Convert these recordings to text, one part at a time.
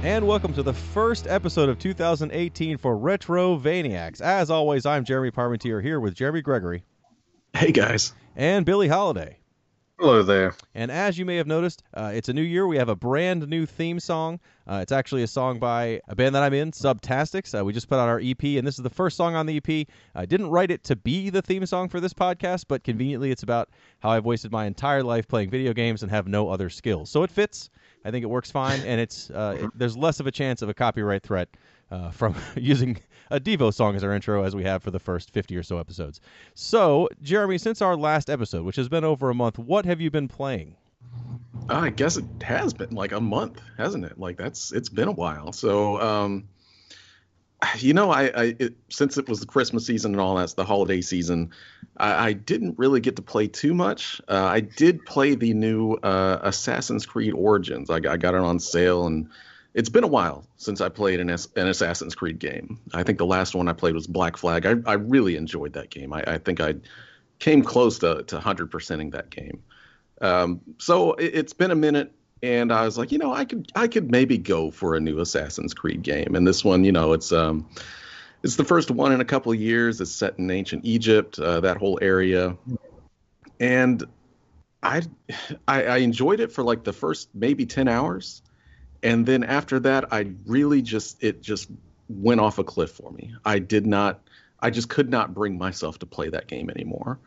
And welcome to the first episode of 2018 for Retrovaniacs. As always, I'm Jeremy Parmentier here with Jeremy Gregory. Hey, guys. And Billy Holiday. Hello there. And as you may have noticed, it's a new year. We have a brand new theme song. It's actually a song by a band that I'm in, Subtastics. We just put out our EP, and this is the first song on the EP. I didn't write it to be the theme song for this podcast, but conveniently it's about how I've wasted my entire life playing video games and have no other skills. So it fits. I think it works fine, and there's less of a chance of a copyright threat from using a Devo song as our intro as we have for the first 50 or so episodes. So, Jeremy, since our last episode, which has been over a month, what have you been playing? I guess it has been like a month, hasn't it? Like it's been a while. So, since it was the Christmas season and all that's the holiday season, I didn't really get to play too much. I did play the new Assassin's Creed Origins. I got it on sale, and it's been a while since I played an Assassin's Creed game. I think the last one I played was Black Flag. I really enjoyed that game. I think I came close to 100%ing that game. So it's been a minute, and I was like, I could maybe go for a new Assassin's Creed game. And this one, it's the first one in a couple of years. It's set in ancient Egypt, that whole area. And I enjoyed it for like the first maybe 10 hours. And then after that, it just went off a cliff for me. I just could not bring myself to play that game anymore.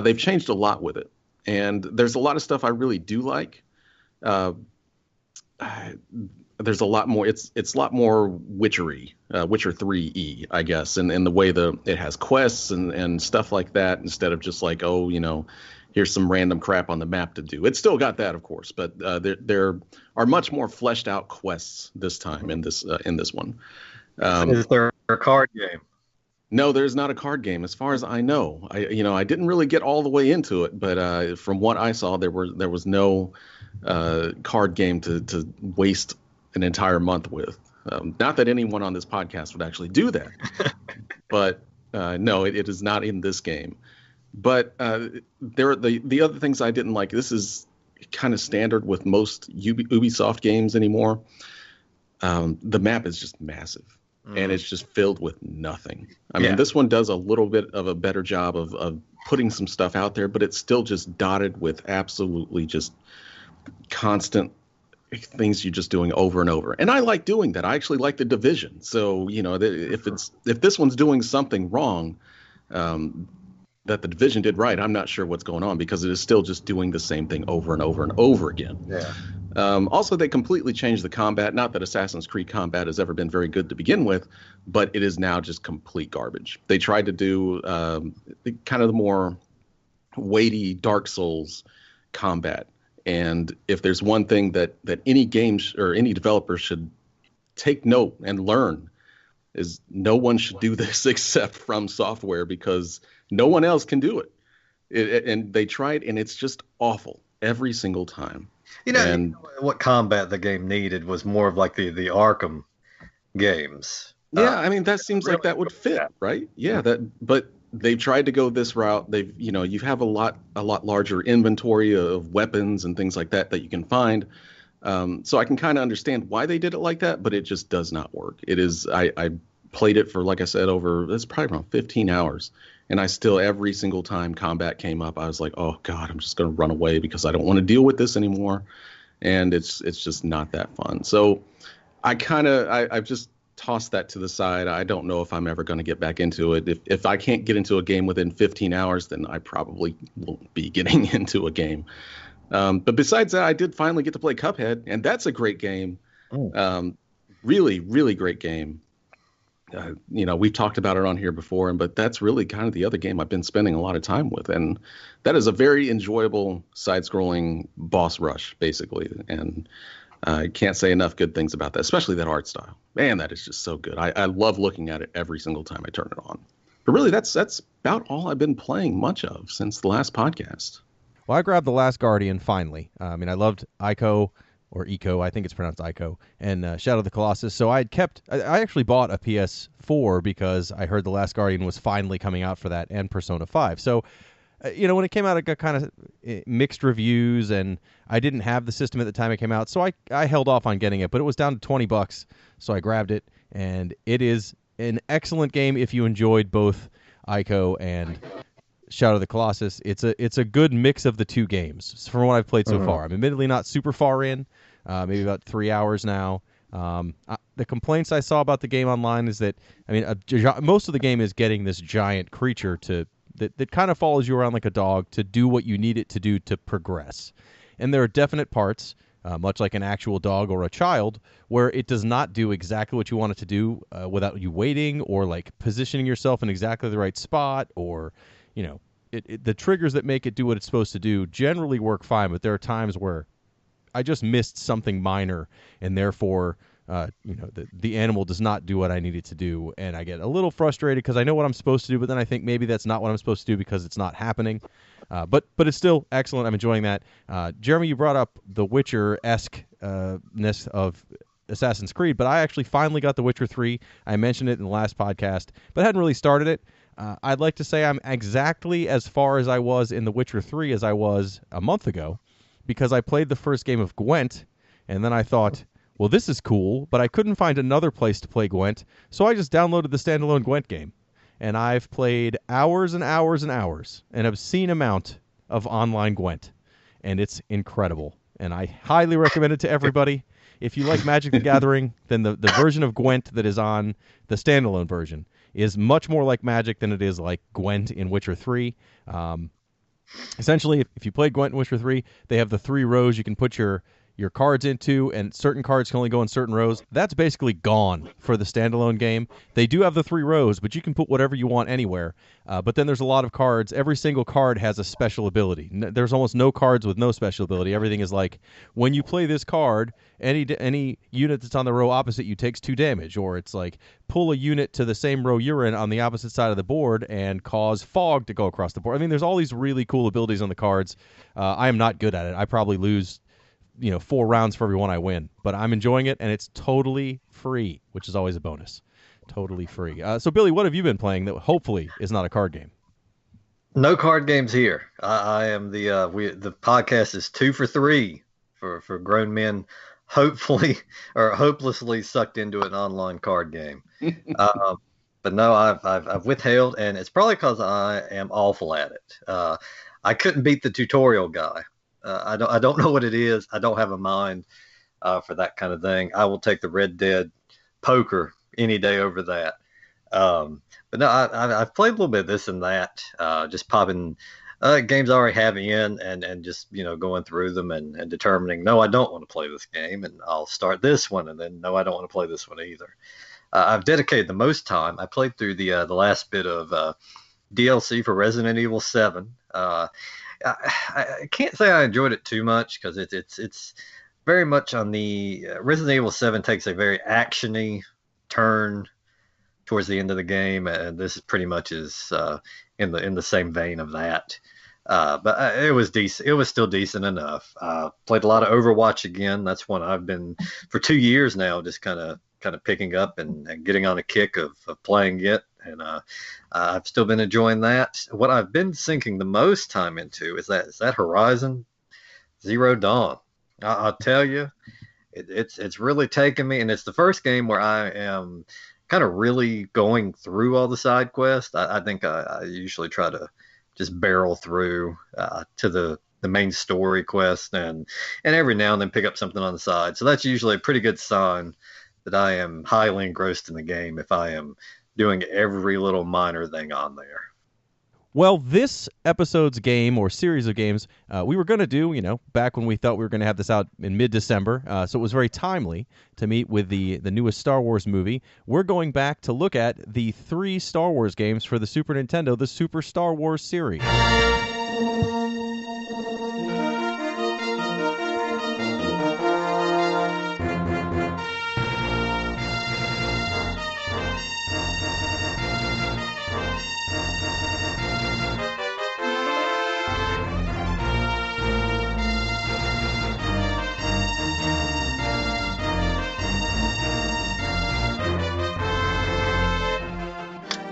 They've changed a lot with it. And there's a lot of stuff I really do like. There's a lot more. It's a lot more Witchery, Witcher 3E, I guess, and the way it has quests and stuff like that, instead of just like, here's some random crap on the map to do. It's still got that, of course, but there are much more fleshed out quests this time in this one. Is there a card game? No, there's not a card game, as far as I know. I didn't really get all the way into it, but from what I saw, there was no card game to waste an entire month with. Not that anyone on this podcast would actually do that, but no, it is not in this game. But there are the other things I didn't like. This is kind of standard with most Ubisoft games anymore. The map is just massive. And it's just filled with nothing. I mean, this one does a little bit of a better job of putting some stuff out there, but it's still just dotted with absolutely just constant things you're just doing over and over. And I like doing that. I actually like The Division. So, if this one's doing something wrong that The Division did right, I'm not sure what's going on, because it is still just doing the same thing over and over and over again. Yeah. Also, they completely changed the combat. Not that Assassin's Creed combat has ever been very good to begin with, but it is now just complete garbage. They tried to do kind of the more weighty Dark Souls combat. And if there's one thing that any game or any developer should take note and learn, is no one should do this except From Software, because no one else can do it. And they tried, and it's just awful every single time. What combat the game needed was more of like the Arkham games. Yeah, I mean, that seems really like that would fit, right? Yeah, but they've tried to go this route. You have a lot larger inventory of weapons and things like that you can find. So I can kind of understand why they did it like that, but it just does not work. It is, I played it for, like I said, it's probably around 15 hours. And I still, every single time combat came up, I was like, oh God, I'm just going to run away because I don't want to deal with this anymore. And it's just not that fun. So I've just tossed that to the side. I don't know if I'm ever going to get back into it. If I can't get into a game within 15 hours, then I probably won't be getting into a game. But besides that, I did finally get to play Cuphead, and that's a great game. Really, really great game. We've talked about it on here before, but that's really kind of the other game I've been spending a lot of time with. And that is a very enjoyable side-scrolling boss rush, basically. And I can't say enough good things about that, especially that art style. Man, that is just so good. I love looking at it every single time I turn it on. But really, that's about all I've been playing much of since the last podcast. Well, I grabbed The Last Guardian finally. I loved Ico, or Eco, I think it's pronounced Ico, and Shadow of the Colossus. So I actually bought a PS4 because I heard The Last Guardian was finally coming out for that, and Persona 5. So, when it came out, it got kind of mixed reviews, and I didn't have the system at the time it came out, so I held off on getting it, but it was down to $20, so I grabbed it, and it is an excellent game if you enjoyed both Ico and Shadow of the Colossus. It's a good mix of the two games from what I've played so far. I'm admittedly not super far in, maybe about 3 hours now. The complaints I saw about the game online is that most of the game is getting this giant creature that kind of follows you around like a dog to do what you need it to do to progress. And there are definite parts, much like an actual dog or a child, where it does not do exactly what you want it to do without you waiting or like positioning yourself in exactly the right spot, or the triggers that make it do what it's supposed to do generally work fine, but there are times where I just missed something minor, and therefore, the animal does not do what I need it to do, and I get a little frustrated because I know what I'm supposed to do, but then I think maybe that's not what I'm supposed to do because it's not happening. But it's still excellent. I'm enjoying that. Jeremy, you brought up the Witcher-esque-ness of Assassin's Creed, but I actually finally got The Witcher 3. I mentioned it in the last podcast, but hadn't really started it. I'd like to say I'm exactly as far as I was in The Witcher 3 as I was a month ago, because I played the first game of Gwent, and then I thought, well, this is cool, but I couldn't find another place to play Gwent, so I just downloaded the standalone Gwent game. And I've played hours and hours and hours, an obscene amount of online Gwent, and it's incredible. And I highly recommend it to everybody. If you like Magic the Gathering, then the version of Gwent that is on the standalone version is much more like Magic than it is like Gwent in Witcher 3. Essentially, if you played Gwent in Witcher 3, they have the 3 rows you can put your cards into, and certain cards can only go in certain rows. That's basically gone for the standalone game. They do have the 3 rows, but you can put whatever you want anywhere. But then there's a lot of cards. Every single card has a special ability. There's almost no cards with no special ability. Everything is like, when you play this card, any unit that's on the row opposite you takes 2 damage. Or it's like, pull a unit to the same row you're in on the opposite side of the board and cause fog to go across the board. There's all these really cool abilities on the cards. I am not good at it. I probably lose 4 rounds for every one I win, but I'm enjoying it, and it's totally free, which is always a bonus. Totally free. So, Billy, what have you been playing that hopefully is not a card game? No card games here. I am the podcast is 2 for 3 for grown men, hopefully or hopelessly sucked into an online card game. But no, I've withheld, and it's probably because I am awful at it. I couldn't beat the tutorial guy. I don't know what it is. I don't have a mind for that kind of thing. I will take the Red Dead poker any day over that. But no, I've played a little bit of this and that, just popping games I already have in and just, going through them and determining, no, I don't want to play this game, and I'll start this one, and then, no, I don't want to play this one either. I've dedicated the most time. I played through the last bit of DLC for Resident Evil 7. I can't say I enjoyed it too much because it's very much on the Resident Evil 7 takes a very actiony turn towards the end of the game, and this is pretty much is in the same vein of that. But it was decent. It was still decent enough. Played a lot of Overwatch again. That's one I've been for 2 years now, just kind of picking up and getting on a kick of playing it. And I've still been enjoying that. What I've been sinking the most time into is that Horizon Zero Dawn. I'll tell you, it's really taken me, and it's the first game where I am kind of really going through all the side quests. I think I usually try to just barrel through to the main story quest, and every now and then pick up something on the side. So that's usually a pretty good sign that I am highly engrossed in the game if I am doing every little minor thing on there. Well, this episode's game or series of games we were going to do, back when we thought we were going to have this out in mid-December, so it was very timely to meet with the newest Star Wars movie. We're going back to look at the 3 Star Wars games for the Super Nintendo, the Super Star Wars series.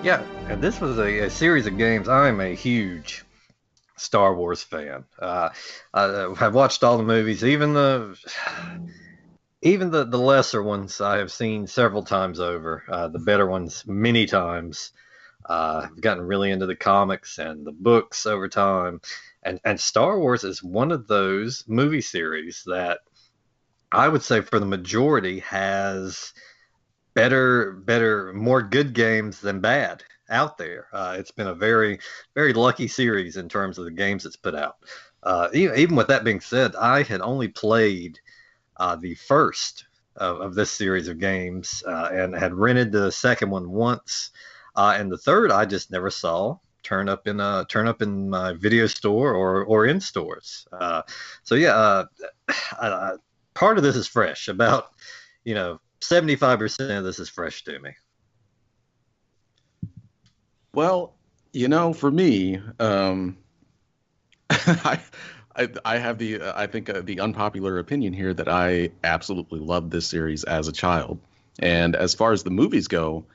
Yeah, and this was a series of games. I'm a huge Star Wars fan. I've watched all the movies, even the lesser ones I have seen several times over. The better ones many times. I've gotten really into the comics and the books over time, and Star Wars is one of those movie series that I would say for the majority has better, more good games than bad out there. It's been a very, very lucky series in terms of the games it's put out. Even with that being said, I had only played the first of this series of games and had rented the second one once, and the third I just never saw turn up in my video store or in stores. So yeah, part of this is fresh. About 75% of this is fresh to me. Well, for me, I have the unpopular opinion here that I absolutely loved this series as a child. And as far as the movies go,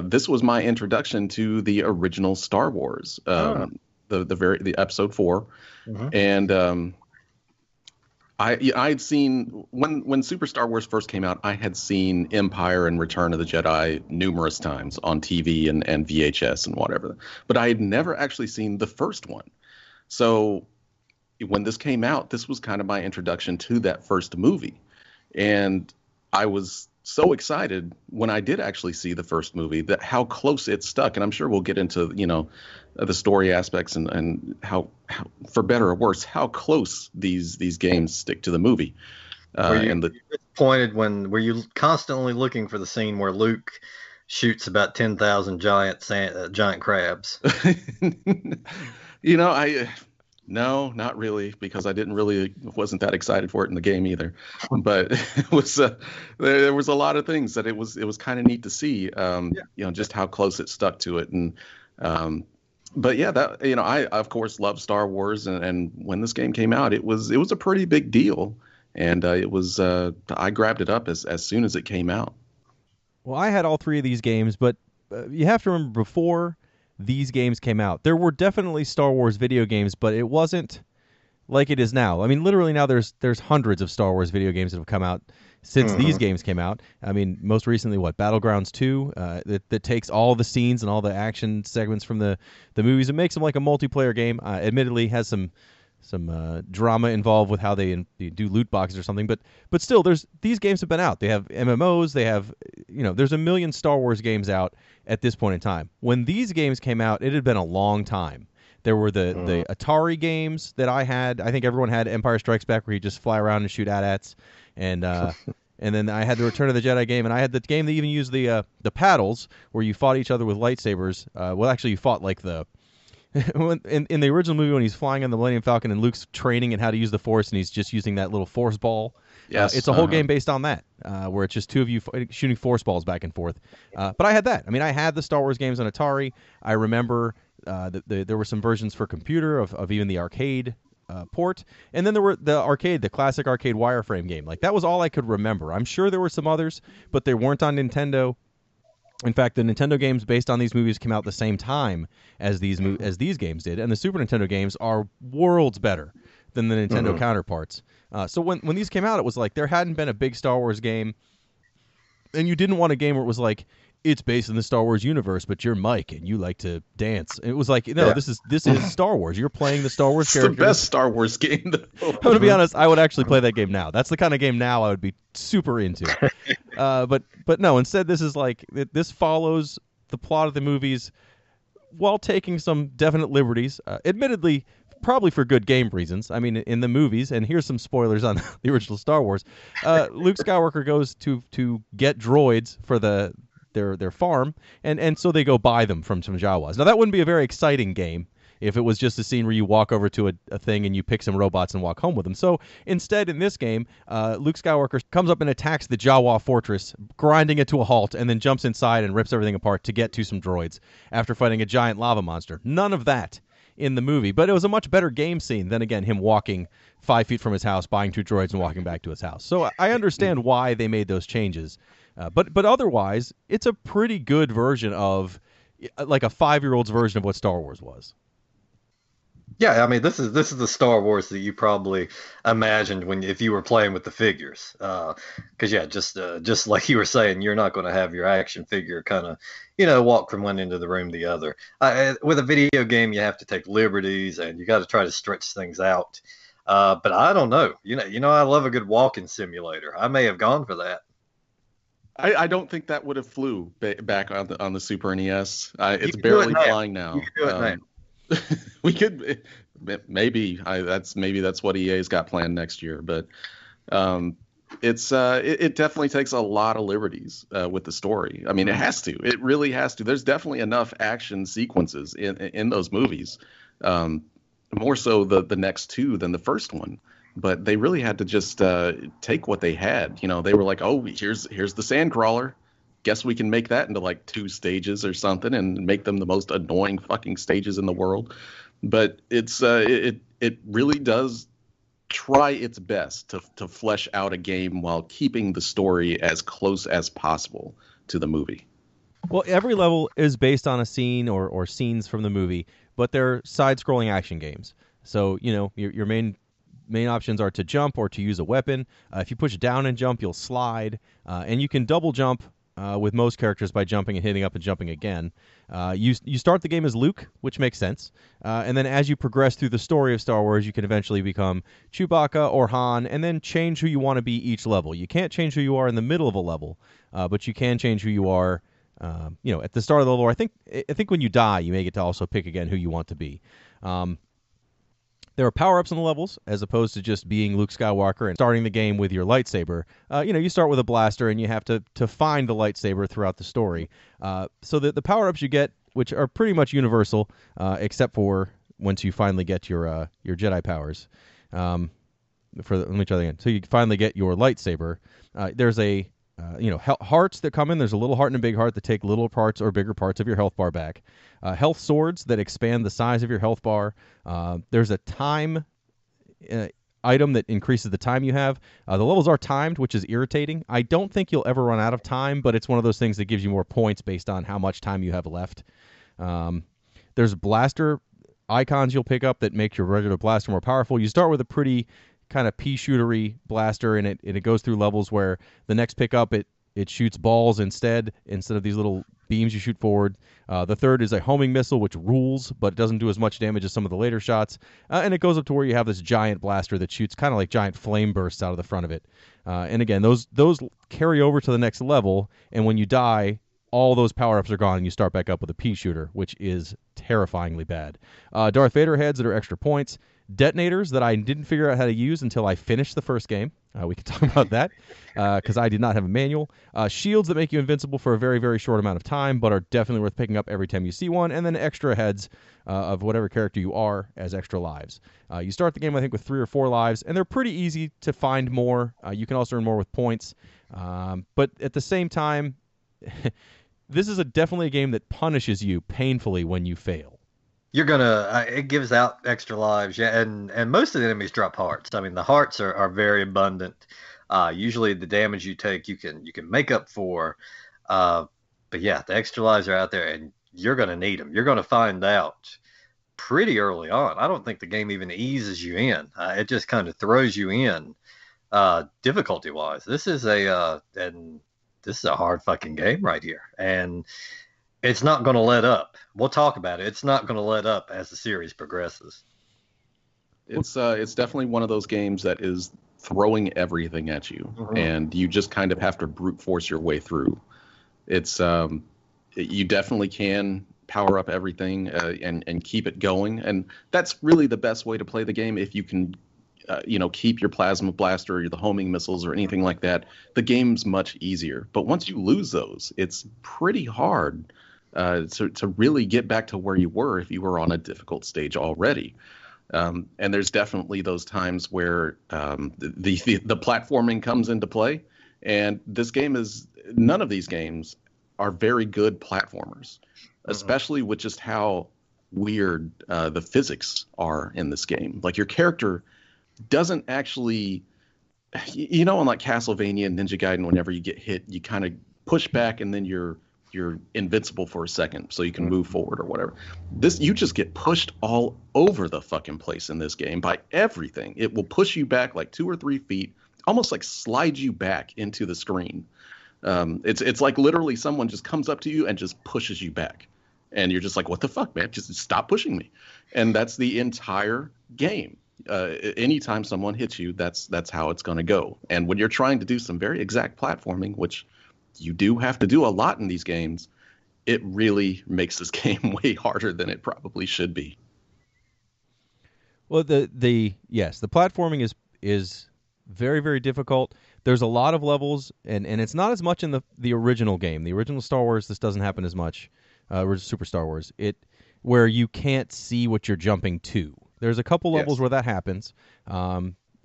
this was my introduction to the original Star Wars, the episode 4. Mm-hmm. And I'd seen when Super Star Wars first came out, I had seen Empire and Return of the Jedi numerous times on TV and VHS and whatever, but I had never actually seen the first one. So when this came out, this was kind of my introduction to that first movie, and I was so excited when I did actually see the first movie that how close it stuck. And I'm sure we'll get into the story aspects and how for better or worse how close these games stick to the movie. Were you disappointed were you constantly looking for the scene where Luke shoots about 10,000 giant crabs? No, not really, because I wasn't that excited for it in the game either. But it was there was a lot of things that it was kind of neat to see, just how close it stuck to it. And but yeah, that I of course love Star Wars, and when this game came out, it was a pretty big deal, and I grabbed it up as soon as it came out. Well, I had all 3 of these games, but you have to remember before these games came out, there were definitely Star Wars video games, but it wasn't like it is now. I mean, literally now there's hundreds of Star Wars video games that have come out since these games came out. I mean, most recently, Battlegrounds 2, that takes all the scenes and all the action segments from the movies and makes them like a multiplayer game. Admittedly, has some drama involved with how they do loot boxes or something, but still, these games have been out. They have MMOs. They have there's a million Star Wars games out at this point in time. When these games came out, it had been a long time. There were the Atari games that I had. I think everyone had Empire Strikes Back, where you just fly around and shoot AT-ATs, and then I had the Return of the Jedi game, and I had the game that even used the paddles, where you fought each other with lightsabers. Well, actually, you fought like in the original movie when he's flying on the Millennium Falcon and Luke's training and how to use the Force, and he's just using that little Force ball. Yes, it's a whole game based on that, where it's just 2 of you shooting Force balls back and forth. But I had that. I mean, I had the Star Wars games on Atari. I remember there were some versions for computer of even the arcade port, and then there were the classic arcade wireframe game. Like, that was all I could remember. I'm sure there were some others, but they weren't on Nintendo. In fact, the Nintendo games based on these movies came out the same time as these games did, and the Super Nintendo games are worlds better than the Nintendo counterparts. So when these came out, it was like there hadn't been a big Star Wars game, and you didn't want a game where it was like it's based in the Star Wars universe, but you're Mike and you like to dance. And it was like, no, Yeah. this is Star Wars. You're playing the Star Wars It's the characters. best Star Wars game. I'm gonna be honest, I would actually play that game now. That's the kind of game now I would be super into. But no, instead this is like this follows the plot of the movies while taking some definite liberties. Admittedly, probably for good game reasons. I mean, in the movies, and here's some spoilers on the original Star Wars. Luke Skywalker goes to get droids for their farm, and so they go buy them from some Jawas. Now that wouldn't be a very exciting game if it was just a scene where you walk over to a thing and you pick some robots and walk home with them. So instead, in this game, Luke Skywalker comes up and attacks the Jawa fortress, grinding it to a halt, and then jumps inside and rips everything apart to get to some droids after fighting a giant lava monster. None of that in the movie, but it was a much better game scene than, again, him walking 5 feet from his house, buying 2 droids, and walking back to his house. So I understand why they made those changes. But otherwise, it's a pretty good version of, like a 5-year-old's version of what Star Wars was. Yeah, I mean, this is the Star Wars that you probably imagined if you were playing with the figures. Because yeah, just like you were saying, you're not going to have your action figure kind of, walk from one end of the room to the other. With a video game, you have to take liberties and you got to try to stretch things out. But I don't know. I love a good walking simulator. I may have gone for that. I don't think that would have flew back on the Super NES. It's can do barely it now. flying now. You can do it now. We could maybe that's what EA's got planned next year, but it definitely takes a lot of liberties with the story. I mean, it really has to. There's definitely enough action sequences in those movies, more so the next 2 than the first one. But they really had to just take what they had. They were like, oh, here's the Sandcrawler. Guess we can make that into like 2 stages or something and make them the most annoying fucking stages in the world. But it really does try its best to flesh out a game while keeping the story as close as possible to the movie. Well, every level is based on a scene or scenes from the movie, but they're side-scrolling action games. So, your main options are to jump or to use a weapon. If you push down and jump, you'll slide. And you can double jump with most characters by jumping and hitting up and jumping again. You start the game as Luke, which makes sense. And then as you progress through the story of Star Wars, you can eventually become Chewbacca or Han, and then change who you want to be each level. You can't change who you are in the middle of a level, but you can change who you are at the start of the level. I think when you die, you may get to also pick again who you want to be. There are power-ups in the levels, as opposed to just being Luke Skywalker and starting the game with your lightsaber. You start with a blaster, and you have to find the lightsaber throughout the story. So the power-ups you get, which are pretty much universal, except for once you finally get your Jedi powers. Let me try that again. So you finally get your lightsaber. There's hearts that come in. There's a little heart and a big heart that take little parts or bigger parts of your health bar back. Health swords that expand the size of your health bar. There's a time item that increases the time you have. The levels are timed, which is irritating. I don't think you'll ever run out of time, but it's one of those things that gives you more points based on how much time you have left. There's blaster icons you'll pick up that make your regular blaster more powerful. You start with a pretty kind of pea-shootery blaster, and it goes through levels where the next pickup it shoots balls instead of these little beams you shoot forward. The third is a homing missile, which rules, but it doesn't do as much damage as some of the later shots. And it goes up to where you have this giant blaster that shoots kind of like giant flame bursts out of the front of it. And again, those carry over to the next level, and when you die, all those power-ups are gone, and you start back up with a pea shooter, which is terrifyingly bad. Darth Vader heads that are extra points. Detonators that I didn't figure out how to use until I finished the first game. We can talk about that because I did not have a manual. Shields that make you invincible for a very, very short amount of time, but are definitely worth picking up every time you see one. And then extra heads of whatever character you are as extra lives. You start the game, I think, with 3 or 4 lives, and they're pretty easy to find more. You can also earn more with points. But at the same time, this is definitely a game that punishes you painfully when you fail. You're gonna it gives out extra lives, yeah, and most of the enemies drop hearts. I mean, the hearts are very abundant. Usually the damage you take you can make up for, but yeah, the extra lives are out there, and you're gonna need them. You're gonna find out pretty early on. I don't think the game even eases you in. It just kind of throws you in difficulty wise. This is and this is a hard fucking game right here, and it's not going to let up. We'll talk about it. It's not going to let up as the series progresses. It's definitely one of those games that is throwing everything at you, and you just kind of have to brute force your way through. It's you definitely can power up everything and keep it going, and that's really the best way to play the game. If you can, keep your plasma blaster or the homing missiles or anything like that, the game's much easier. But once you lose those, it's pretty hard to really get back to where you were if you were on a difficult stage already. And there's definitely those times where the platforming comes into play, and none of these games are very good platformers, especially with just how weird the physics are in this game. Like, your character doesn't actually, in like Castlevania and Ninja Gaiden, whenever you get hit, you kind of push back and then you're invincible for a second so you can move forward or whatever. You just get pushed all over the fucking place in this game by everything. It will push you back like 2 or 3 feet, almost like slide you back into the screen. It's like literally someone just comes up to you and just pushes you back. And you're just like, what the fuck, man? Just stop pushing me. And that's the entire game. Anytime someone hits you, that's how it's going to go. And when you're trying to do some very exact platforming, which you do have to do a lot in these games, it really makes this game way harder than it probably should be. Well, the platforming is very, very difficult. There's a lot of levels, and it's not as much in the original game. The original Star Wars, this doesn't happen as much. Super Star Wars, where you can't see what you're jumping to. There's a couple levels where that happens.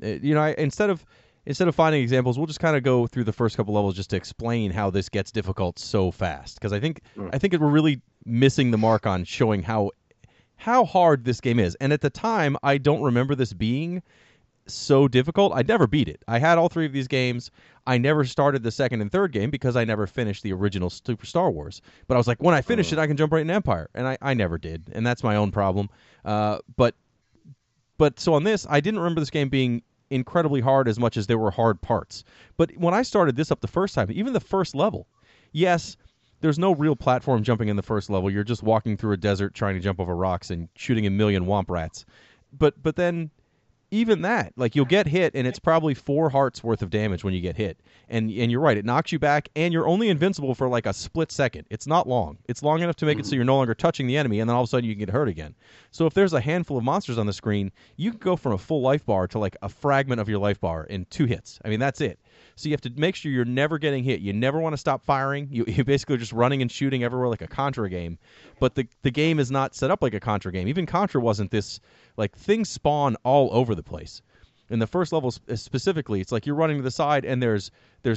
Instead of finding examples, we'll just kind of go through the first couple levels just to explain how this gets difficult so fast. Because I think we're really missing the mark on showing how hard this game is. And at the time, I don't remember this being so difficult. I never beat it. I had all 3 of these games. I never started the second and third game because I never finished the original Super Star Wars. But I was like, when I finish it, I can jump right in Empire. And I never did. And that's my own problem. But so on this, I didn't remember this game being incredibly hard as much as there were hard parts. But when I started this up the first time, even the first level, yes, there's no real platform jumping in the first level. You're just walking through a desert trying to jump over rocks and shooting a million womp rats. But then even that, like, you'll get hit, and it's probably 4 hearts worth of damage when you get hit. And you're right, it knocks you back, and you're only invincible for like a split second. It's not long. It's long enough to make it so you're no longer touching the enemy, and then all of a sudden you can get hurt again. So if there's a handful of monsters on the screen, you can go from a full life bar to like a fragment of your life bar in 2 hits. I mean, that's it. So you have to make sure you're never getting hit. You never want to stop firing. You basically are just running and shooting everywhere like a Contra game. But the game is not set up like a Contra game. Even Contra wasn't this, like, things spawn all over the place. In the first level specifically, it's like you're running to the side and there's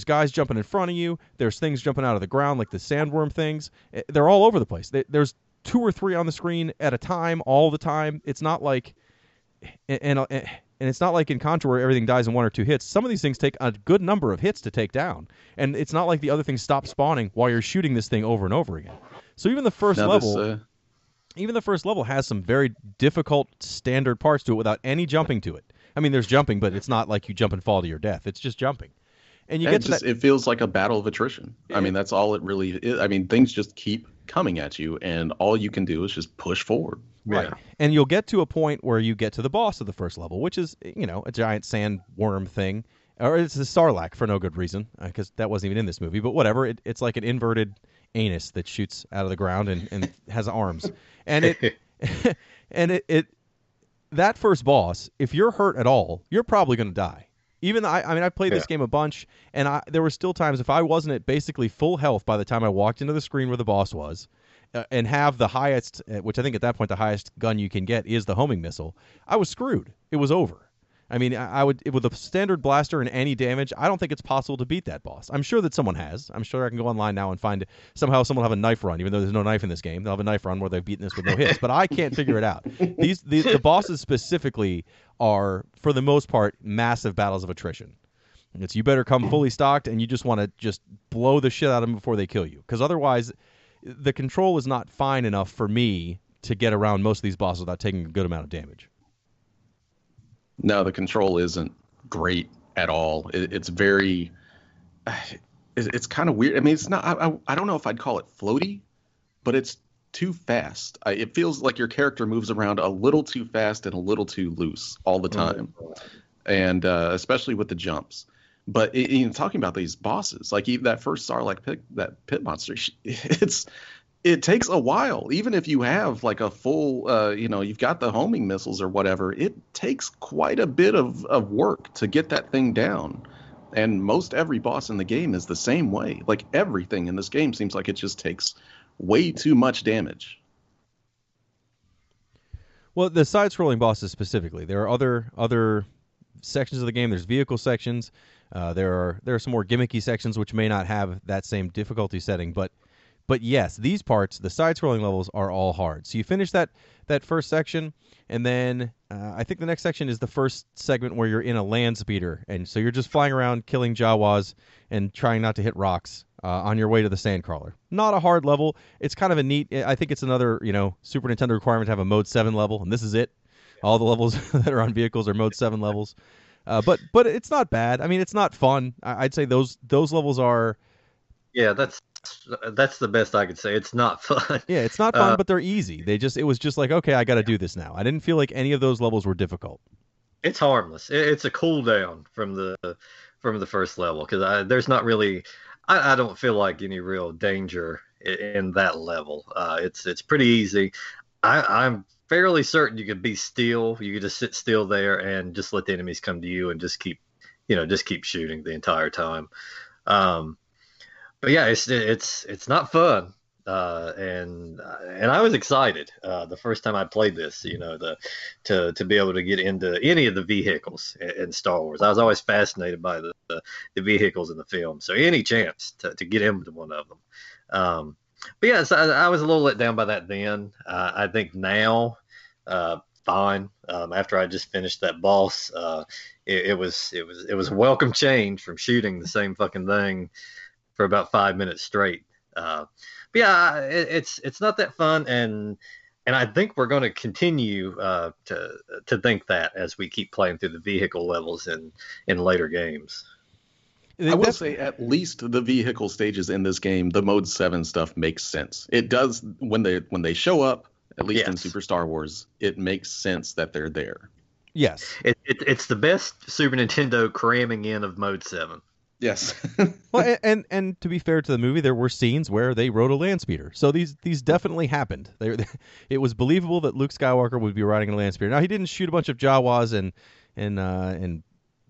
guys jumping in front of you. There's things jumping out of the ground like the sandworm things. They're all over the place. There's 2 or 3 on the screen at a time all the time. It's not like and it's not like in Contra where everything dies in 1 or 2 hits. Some of these things take a good number of hits to take down. And it's not like the other things stop spawning while you're shooting this thing over and over again. So even the first level has some very difficult standard parts to it without any jumping to it. I mean, there's jumping, but it's not like you jump and fall to your death. It's just jumping. And it feels like a battle of attrition. I mean, that's all it really is. I mean, things just keep coming at you, and all you can do is just push forward. Right. Yeah. And you'll get to a point where you get to the boss of the first level, which is, a giant sandworm thing. Or it's a Sarlacc for no good reason, because that wasn't even in this movie. But whatever. It's like an inverted anus that shoots out of the ground and has arms. And that first boss, if you're hurt at all, you're probably going to die. I played this game a bunch, and there were still times if I wasn't at basically full health by the time I walked into the screen where the boss was, and have the highest, which I think at that point the highest gun you can get is the homing missile, I was screwed. It was over. I mean, with a standard blaster and any damage, I don't think it's possible to beat that boss. I'm sure that someone has. I'm sure I can go online now and find somehow someone will have a knife run, even though there's no knife in this game. They'll have a knife run where they've beaten this with no hits, but I can't figure it out. The bosses specifically are, for the most part, massive battles of attrition. It's you better come fully stocked, and you just want to just blow the shit out of them before they kill you, because otherwise the control is not fine enough for me to get around most of these bosses without taking a good amount of damage. No, the control isn't great at all. It's very... it's kind of weird. I mean, it's not. I don't know if I'd call it floaty, but it's too fast. It feels like your character moves around a little too fast and a little too loose all the time, and especially with the jumps. But talking about these bosses, like even that first Sarlacc pit, that pit monster, it takes a while. Even if you have like a full, you've got the homing missiles or whatever, it takes quite a bit of work to get that thing down. And most every boss in the game is the same way. Like everything in this game seems like it just takes way too much damage. Well, the side-scrolling bosses specifically, there are other sections of the game. There's vehicle sections. There are some more gimmicky sections which may not have that same difficulty setting, but yes, these parts, the side-scrolling levels, are all hard. So you finish that first section, and then I think the next section is the first segment where you're in a land speeder, and so you're just flying around killing Jawas and trying not to hit rocks on your way to the Sandcrawler. Not a hard level. It's kind of a neat. I think it's another Super Nintendo requirement to have a Mode 7 level, and this is it. All the levels that are on vehicles are Mode 7 levels. But it's not bad. I mean, it's not fun. I'd say those levels are. Yeah, that's the best I could say. It's not fun. Yeah, it's not fun, but they're easy. It was just like, okay, I got to do this now. I didn't feel like any of those levels were difficult. It's harmless. It's a cool down from the first level because there's not really. I don't feel like any real danger in that level. It's pretty easy. I'm fairly certain you could be still. You could just sit still there and just let the enemies come to you and just keep shooting the entire time. But yeah, it's not fun. And I was excited the first time I played this, to be able to get into any of the vehicles in Star Wars. I was always fascinated by the vehicles in the film, so any chance to get into one of them. But yeah, so I was a little let down by that then. I think now, fine. After I just finished that boss, it was a welcome change from shooting the same fucking thing for about 5 minutes straight. But yeah, it's not that fun, and I think we're going to continue to think that as we keep playing through the vehicle levels in later games. I will say at least the vehicle stages in this game, the Mode 7 stuff makes sense. It does when they show up, at least in Super Star Wars, it makes sense that they're there. Yes. It's the best Super Nintendo cramming in of Mode 7. Yes. Well, and to be fair to the movie, there were scenes where they rode a land speeder, so these definitely happened. It was believable that Luke Skywalker would be riding a land speeder. Now he didn't shoot a bunch of Jawas and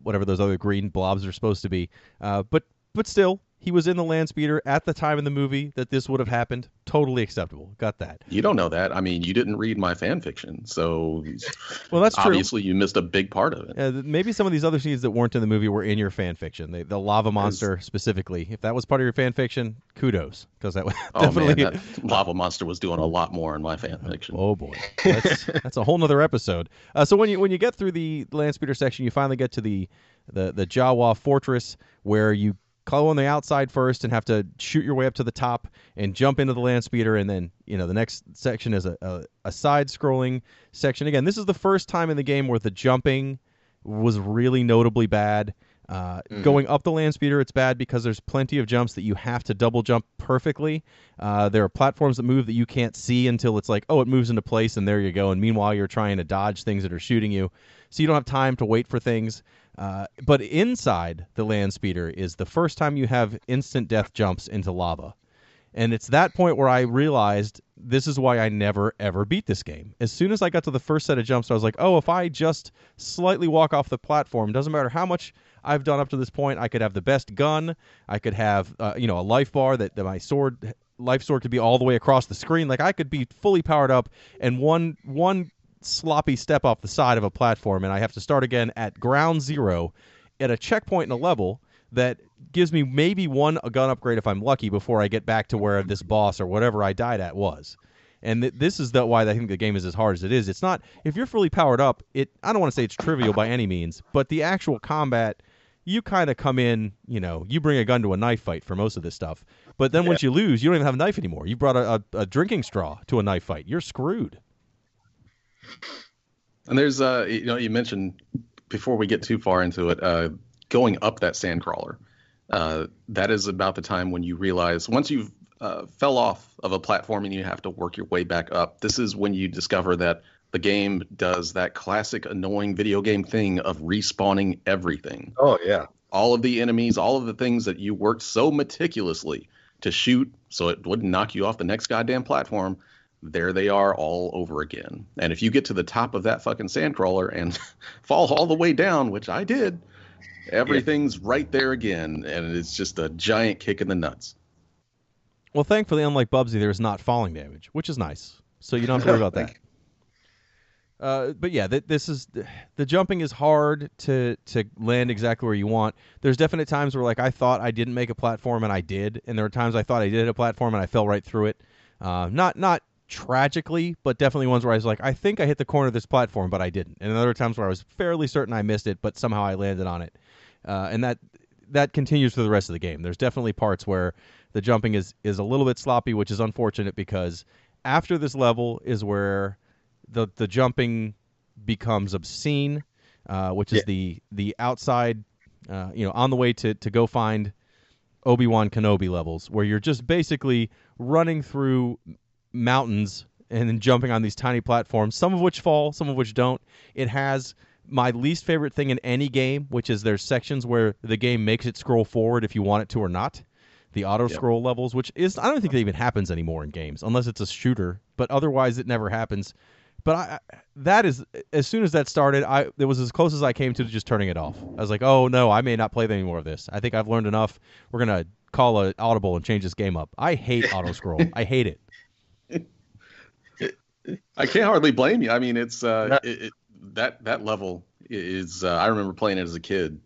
whatever those other green blobs are supposed to be, but still, he was in the land speeder at the time in the movie that this would have happened. Totally acceptable. Got that. You don't know that. I mean, you didn't read my fan fiction, so well, that's true. Obviously, you missed a big part of it. Maybe some of these other scenes that weren't in the movie were in your fan fiction. The lava monster specifically. If that was part of your fan fiction, kudos, because that was definitely. Man, that lava monster was doing a lot more in my fan fiction. Oh boy, that's a whole nother episode. So when you get through the land speeder section, you finally get to the Jawa fortress where you go on the outside first and have to shoot your way up to the top and jump into the land speeder, and then the next section is a side-scrolling section. Again, this is the first time in the game where the jumping was really notably bad. Going up the land speeder, it's bad because there's plenty of jumps that you have to double jump perfectly. There are platforms that move that you can't see until it's like, oh, it moves into place, and there you go. And meanwhile, you're trying to dodge things that are shooting you, so you don't have time to wait for things. But inside the land speeder is the first time you have instant death jumps into lava. And it's that point where I realized this is why I never, ever beat this game. As soon as I got to the first set of jumps, I was like, oh, if I just slightly walk off the platform, doesn't matter how much I've done up to this point, I could have the best gun, I could have a life bar that my life sword could be all the way across the screen. Like I could be fully powered up, and one sloppy step off the side of a platform, and I have to start again at ground zero at a checkpoint in a level that gives me maybe a gun upgrade if I'm lucky before I get back to where this boss or whatever I died at was. And this is why I think the game is as hard as it is. It's not, if you're fully powered up, I don't want to say it's trivial by any means, but the actual combat, you kind of come in, you bring a gun to a knife fight for most of this stuff. But then once you lose, you don't even have a knife anymore. You brought a drinking straw to a knife fight. You're screwed. And there's, you mentioned before we get too far into it, going up that Sandcrawler. that is about the time when you realize once you've fell off of a platform and you have to work your way back up, this is when you discover that the game does that classic annoying video game thing of respawning everything. Oh, yeah. All of the enemies, all of the things that you worked so meticulously to shoot so it wouldn't knock you off the next goddamn platform, there they are all over again. And if you get to the top of that fucking sandcrawler and fall all the way down, which I did, everything's right there again, and it's just a giant kick in the nuts. Well, thankfully, unlike Bubsy, there's not falling damage, which is nice. So you don't have to worry about that. But yeah, this is the jumping is hard to land exactly where you want. There's definite times where like I thought I didn't make a platform and I did, and there were times I thought I did hit a platform and I fell right through it. Not tragically, but definitely ones where I was like, I think I hit the corner of this platform, but I didn't. And other times where I was fairly certain I missed it, but somehow I landed on it. And that continues for the rest of the game. There's definitely parts where the jumping is a little bit sloppy, which is unfortunate because after this level is where the jumping becomes obscene, which is the outside, on the way to go find Obi-Wan Kenobi levels, where you're just basically running through mountains and then jumping on these tiny platforms, some of which fall, some of which don't. It has my least favorite thing in any game, which is there's sections where the game makes it scroll forward if you want it to or not. The auto-scroll levels, which is, I don't think that even happens anymore in games, unless it's a shooter, but otherwise it never happens. But that is, as soon as that started, it was as close as I came to just turning it off. I was like, oh no, I may not play any more of this. I think I've learned enough. We're going to call an audible and change this game up. I hate auto-scroll. I hate it. I can't hardly blame you. I mean, it's that level is. I remember playing it as a kid,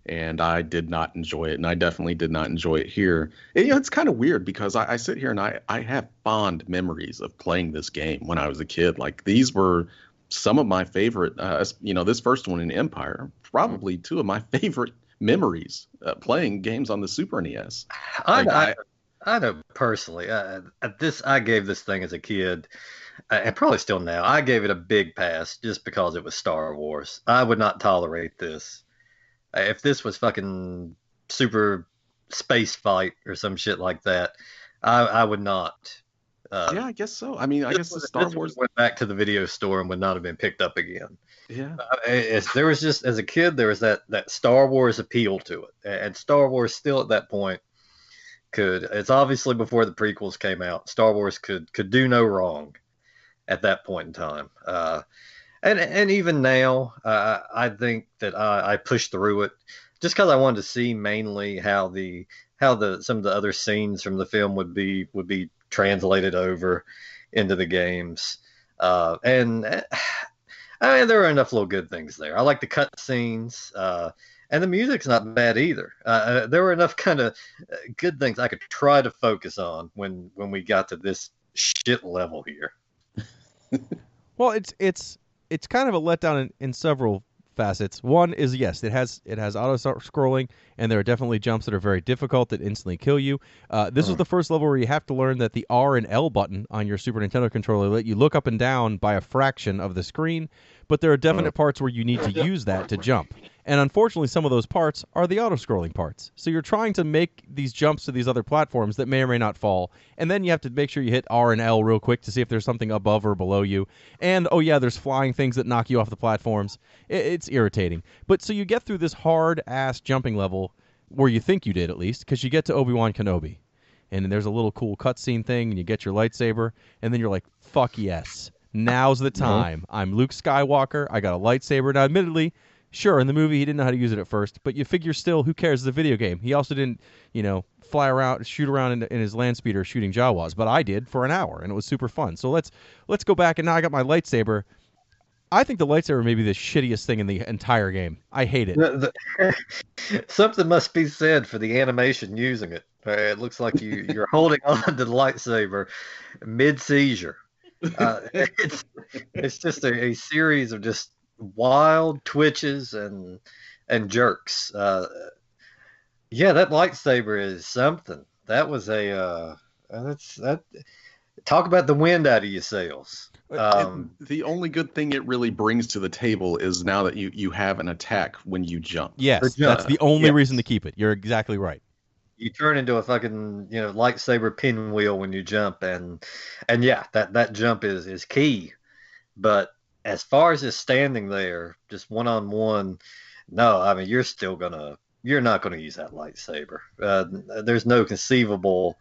and I did not enjoy it, and I definitely did not enjoy it here. And, it's kind of weird because I sit here and I have fond memories of playing this game when I was a kid. Like these were some of my favorite. This first one in Empire, probably two of my favorite memories playing games on the Super NES. I know personally. I gave this thing as a kid. And probably still now, I gave it a big pass just because it was Star Wars. I would not tolerate this. If this was fucking Super Space Fight or some shit like that, I would not. Yeah, I guess so. I mean, I guess the Star Wars went back to the video store and would not have been picked up again. Yeah. There was just, as a kid, there was that Star Wars appeal to it. And Star Wars still at that point it's obviously before the prequels came out. Star Wars could do no wrong at that point in time. And even now, I think that I pushed through it just because I wanted to see mainly how some of the other scenes from the film would be translated over into the games. And I mean, there are enough little good things there. I like the cut scenes, and the music's not bad either. There were enough kind of good things I could try to focus on when we got to this shit level here. Well, it's kind of a letdown in several facets. One is, yes, it has auto scrolling, and there are definitely jumps that are very difficult that instantly kill you. This was the first level where you have to learn that the R and L button on your Super Nintendo controller let you look up and down by a fraction of the screen, but there are definite parts where you need to use that to jump. And unfortunately, some of those parts are the auto-scrolling parts. So you're trying to make these jumps to these other platforms that may or may not fall, and then you have to make sure you hit R and L real quick to see if there's something above or below you. And, oh yeah, there's flying things that knock you off the platforms. It's irritating. But so you get through this hard-ass jumping level, where you think you did at least, because you get to Obi-Wan Kenobi. And there's a little cool cutscene thing, and you get your lightsaber, and then you're like, fuck yes. Now's the time. I'm Luke Skywalker. I got a lightsaber. Now, admittedly, sure, in the movie he didn't know how to use it at first, but you figure still, who cares? It's a video game. He also didn't, fly around, shoot around in his land speeder shooting Jawas, but I did for an hour, and it was super fun. So let's go back, and now I got my lightsaber. I think the lightsaber may be the shittiest thing in the entire game. I hate it. Something must be said for the animation using it. It looks like you're holding on to the lightsaber mid-seizure. It's just a series of just wild twitches and jerks. Yeah, that lightsaber is something. That was talk about the wind out of your sails. The only good thing it really brings to the table is now that you have an attack when you jump. Yes, that's the only reason to keep it. You're exactly right. You turn into a fucking, lightsaber pinwheel when you jump, and yeah, that jump is key. But as far as just standing there, just one on one, no, I mean you're not gonna use that lightsaber. There's no conceivable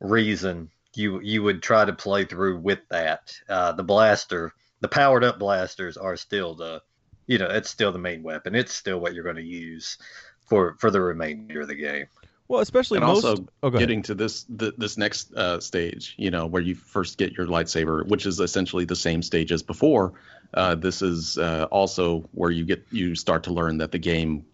reason you would try to play through with that. The powered up blasters are still it's still the main weapon. It's still what you're going to use for the remainder of the game. Well, especially And also go ahead. getting to this next stage, where you first get your lightsaber, which is essentially the same stage as before. This is also where you start to learn that the game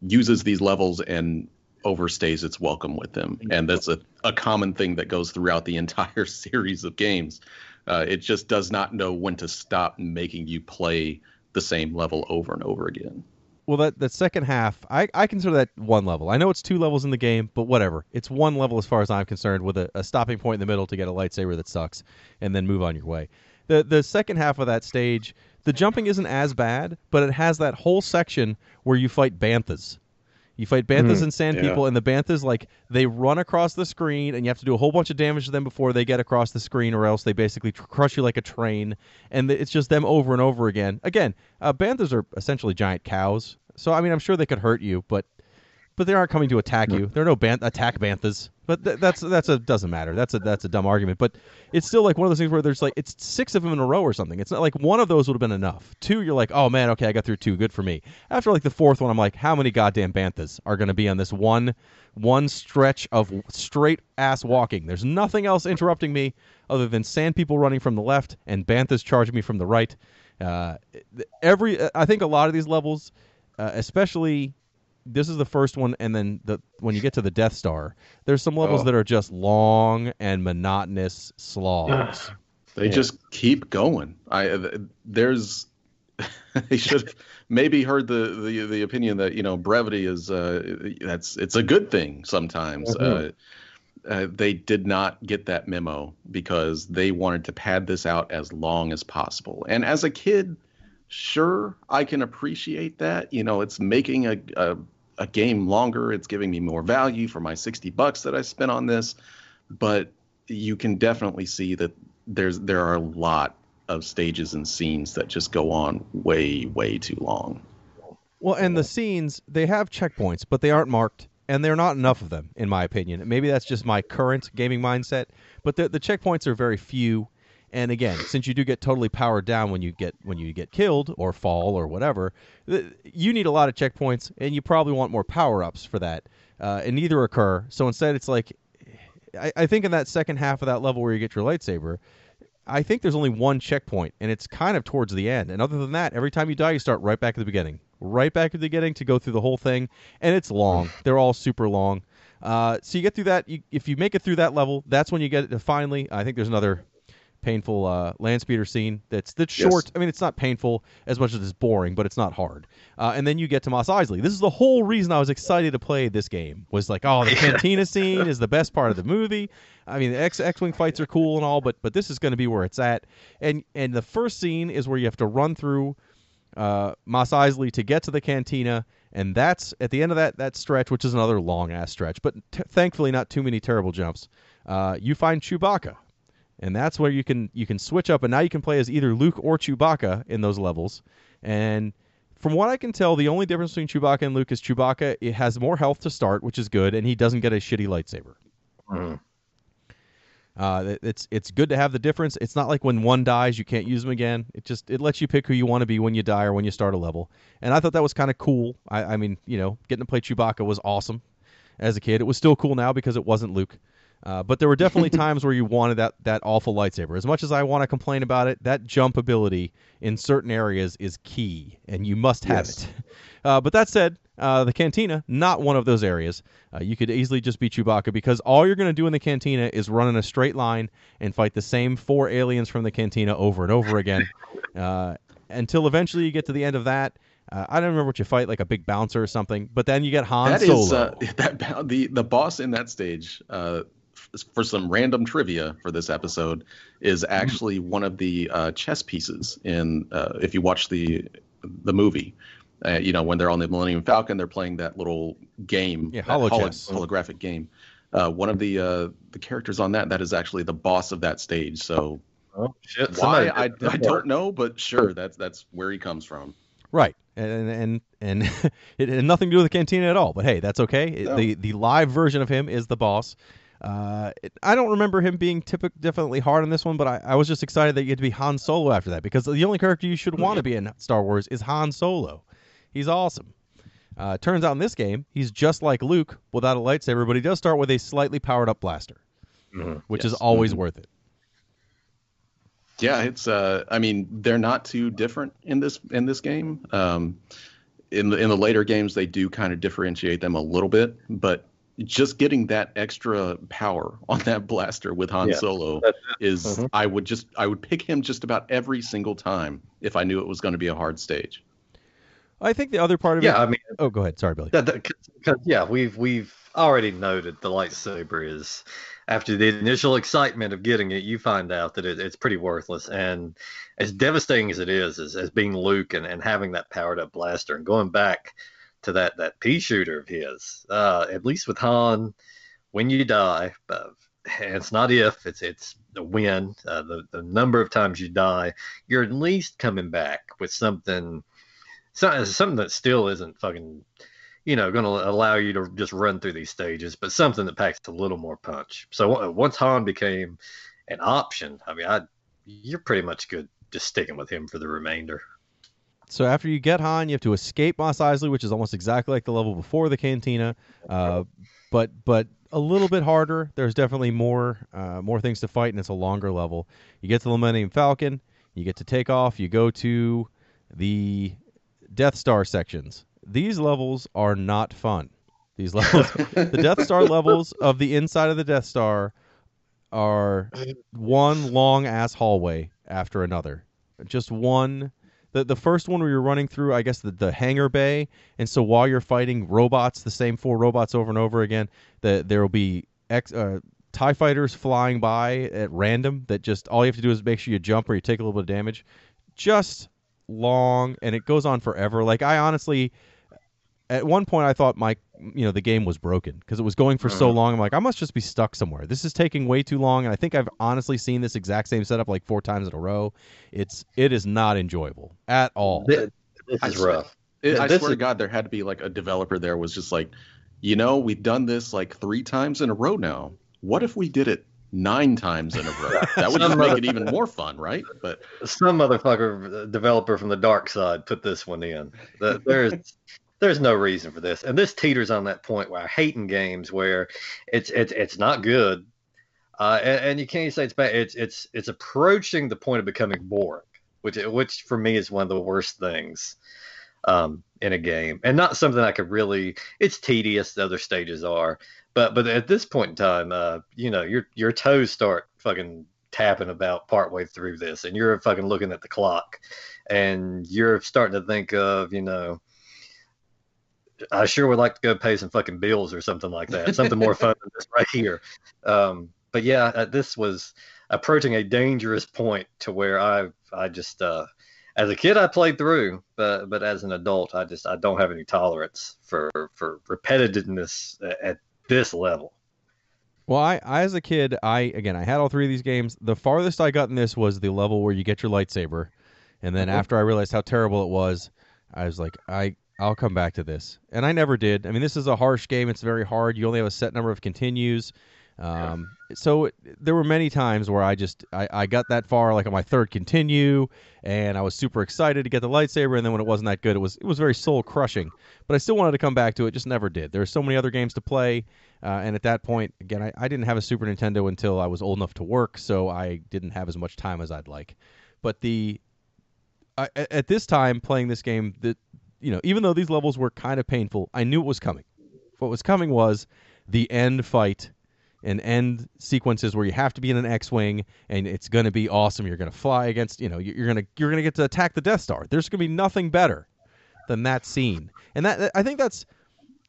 uses these levels and overstays its welcome with them, and that's a common thing that goes throughout the entire series of games. It just does not know when to stop making you play the same level over and over again. Well, that second half, I consider that one level. I know it's 2 levels in the game, but whatever. It's one level as far as I'm concerned, with a stopping point in the middle to get a lightsaber that sucks, and then move on your way. The second half of that stage, the jumping isn't as bad, but it has that whole section where you fight banthas. You fight banthas and sand people, and the banthas, like, they run across the screen, and you have to do a whole bunch of damage to them before they get across the screen, or else they basically crush you like a train, and it's just them over and over again. Again, banthas are essentially giant cows, so, I mean, I'm sure they could hurt you, but they aren't coming to attack you. There are no attack banthas. But doesn't matter. That's a dumb argument. But it's still like one of those things where there's like it's 6 of them in a row or something. It's not like one of those would have been enough. 2, you're like, oh man, okay, I got through 2. Good for me. After like the 4th one, I'm like, how many goddamn banthas are going to be on this one stretch of straight ass walking? There's nothing else interrupting me other than sand people running from the left and banthas charging me from the right. I think a lot of these levels, especially. This is the first one, and then when you get to the Death Star, there's some levels that are just long and monotonous slogs. They just keep going. They should have maybe heard the opinion that brevity is it's a good thing sometimes. They did not get that memo because they wanted to pad this out as long as possible. And as a kid, sure, I can appreciate that. It's making a game longer. It's giving me more value for my $60 that I spent on this. But you can definitely see that there are a lot of stages and scenes that just go on way, way too long. Well, and the scenes, they have checkpoints, but they aren't marked, and there are not enough of them, in my opinion. Maybe that's just my current gaming mindset, but the checkpoints are very few. And again, since you do get totally powered down when you get killed or fall or whatever, you need a lot of checkpoints, and you probably want more power-ups for that. And neither occur. So instead, it's like, I think in that second half of that level where you get your lightsaber, I think there's only one checkpoint, and it's kind of towards the end. And other than that, every time you die, you start right back at the beginning. Right back at the beginning to go through the whole thing, and it's long. They're all super long. So you get through that. If you make it through that level, that's when you get it to finally. I think there's another painful land speeder scene that's short. Yes. I mean, it's not painful as much as it's boring, but it's not hard. And then you get to Mos Eisley. This is the whole reason I was excited to play this game. Was like, oh, the cantina scene is the best part of the movie. I mean, the X-wing fights are cool and all, but this is going to be where it's at. And the first scene is where you have to run through Mos Eisley to get to the cantina, and that's at the end of that stretch, which is another long ass stretch, but thankfully not too many terrible jumps. You find Chewbacca. And that's where you can switch up, and now you can play as either Luke or Chewbacca in those levels. And from what I can tell, the only difference between Chewbacca and Luke is Chewbacca it has more health to start, which is good, and he doesn't get a shitty lightsaber. It's good to have the difference. It's not like when one dies, you can't use them again. It lets you pick who you want to be when you die or when you start a level. And I thought that was kind of cool. I mean, getting to play Chewbacca was awesome as a kid. It was still cool now because it wasn't Luke. But there were definitely times where you wanted that awful lightsaber. As much as I want to complain about it, that jump ability in certain areas is key, and you must have it. But that said, the cantina, not one of those areas. You could easily just be Chewbacca because all you're going to do in the cantina is run in a straight line and fight the same 4 aliens from the cantina over and over again until eventually you get to the end of that. I don't remember what you fight, like a big bouncer or something, but then you get Han Solo. The boss in that stage, for some random trivia for this episode, is actually one of the chess pieces in if you watch the movie. When they're on the Millennium Falcon, they're playing that little game, holographic game. One of the characters on that is actually the boss of that stage. So Oh shit! why I don't know, but sure, that's where he comes from. Right, and it had nothing to do with the Cantina at all. But hey, that's okay. No. The live version of him is the boss. I don't remember him being definitely hard on this one, but I was just excited that you get to be Han Solo after that, because the only character you should want to be in Star Wars is Han Solo. He's awesome. Turns out in this game, he's just like Luke without a lightsaber, but he does start with a slightly powered up blaster, which is always worth it. Yeah, it's. They're not too different in this game. In the later games, they do kind of differentiate them a little bit, but just getting that extra power on that blaster with Han Solo is. I would pick him just about every single time if I knew it was going to be a hard stage. I think the other part of it. Yeah, Oh, go ahead. Sorry, Billy. We've already noted the lightsaber is, after the initial excitement of getting it, you find out that it's pretty worthless. And as devastating as it is, as being Luke and having that powered up blaster and going back to that pea shooter of his, at least with Han, when you die, and it's not if, it's a when, the number of times you die, you're at least coming back with something that still isn't fucking, going to allow you to just run through these stages, but something that packs a little more punch. So once Han became an option, you're pretty much good just sticking with him for the remainder. So after you get Han, you have to escape Mos Eisley, which is almost exactly like the level before the Cantina, but a little bit harder. There's definitely more things to fight, and it's a longer level. You get to the Millennium Falcon, you get to take off, you go to the Death Star sections. These levels are not fun. These levels, the Death Star levels of the inside of the Death Star are one long ass hallway after another. Just one. The first one where you're running through, I guess, the hangar bay, and so while you're fighting robots, the same 4 robots over and over again, there will be TIE fighters flying by at random that just all you have to do is make sure you jump or you take a little bit of damage. Just long, and it goes on forever. Like, I honestly, at one point I thought the game was broken because it was going for so long. I'm like, I must just be stuck somewhere. This is taking way too long, and I think I've honestly seen this exact same setup like 4 times in a row. It is not enjoyable at all. This is rough. I swear to God, there had to be like a developer there was just like, we've done this like 3 times in a row now. What if we did it 9 times in a row? That would just make it even more fun, right? But some motherfucker developer from the dark side put this one in. There's no reason for this, and this teeters on that point where I hate in games where it's not good, and you can't say it's bad. It's approaching the point of becoming boring, which for me is one of the worst things in a game, and not something I could really. It's tedious. The other stages are. But at this point in time, your toes start fucking tapping about partway through this, and you're fucking looking at the clock, and you're starting to think of, I sure would like to go pay some fucking bills or something like that. Something more fun than this right here. But yeah, this was approaching a dangerous point to where I just as a kid I played through, but as an adult I don't have any tolerance for repetitiveness at this level. Well, I as a kid, I had all 3 of these games. The farthest I got in this was the level where you get your lightsaber, and then after I realized how terrible it was, I was like, I'll come back to this, and I never did. I mean, this is a harsh game. It's very hard. You only have a set number of continues. So there were many times where I got that far, like on my 3rd continue, and I was super excited to get the lightsaber, and then when it wasn't that good, it was very soul crushing. But I still wanted to come back to it, just never did. There were so many other games to play, and at that point, again, I didn't have a Super Nintendo until I was old enough to work, so I didn't have as much time as I'd like. But at this time playing this game, even though these levels were kind of painful, I knew it was coming. What was coming was the end fight and end sequences where you have to be in an X-wing, and it's going to be awesome. You're going to fly against, you're going to get to attack the Death Star. There's going to be nothing better than that scene. And that, I think that's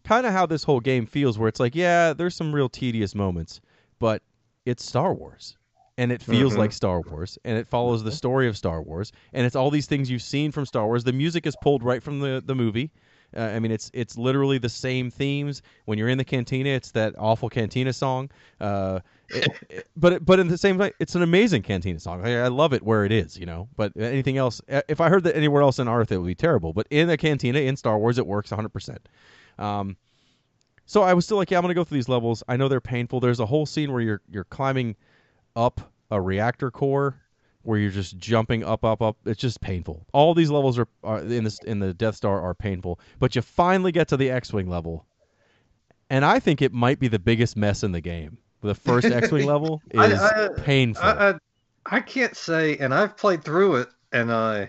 kind of how this whole game feels, where it's like, yeah, there's some real tedious moments, but it's Star Wars. and it feels like Star Wars, and it follows the story of Star Wars, and it's all these things you've seen from Star Wars. The music is pulled right from the movie. I mean, it's literally the same themes. When you're in the cantina, it's that awful cantina song. But in the same way, it's an amazing cantina song. I love it where it is, you know. But anything else, if I heard that anywhere else on Earth, it would be terrible. But in a cantina in Star Wars, it works 100%. So I was still like, yeah, I'm gonna go through these levels. I know they're painful. There's a whole scene where you're climbing up a reactor core, where you're just jumping up. It's just painful. All these levels are in the Death Star are painful, but you finally get to the X-Wing level, and I think it might be the biggest mess in the game. The first X-Wing level is painful. I can't say, and I've played through it, and I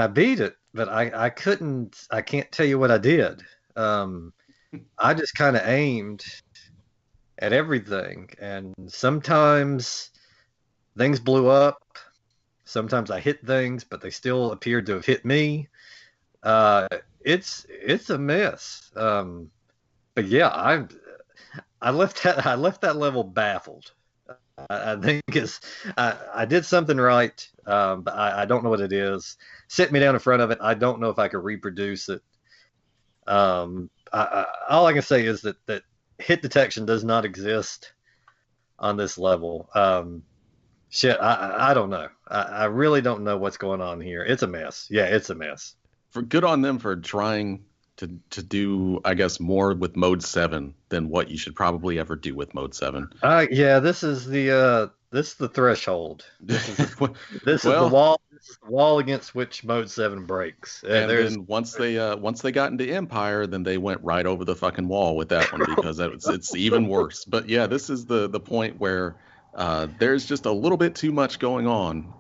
beat it, but I can't tell you what I did. I just kind of aimed at everything, and sometimes things blew up. Sometimes I hit things, but they still appeared to have hit me. It's a mess. But yeah, I left that level baffled. I think I did something right, but I don't know what it is. Sit me down in front of it. I don't know if I could reproduce it. All I can say is that hit detection does not exist on this level. Shit, I don't know. I really don't know what's going on here. It's a mess. Yeah, it's a mess. Good on them for trying to do, I guess, more with Mode 7 than what you should probably ever do with Mode 7. Yeah, this is the threshold. This is the wall. This is the wall against which Mode 7 breaks. And then once they got into Empire, then they went right over the fucking wall with that one, because it's even worse. But yeah, this is the point where there's just a little bit too much going on.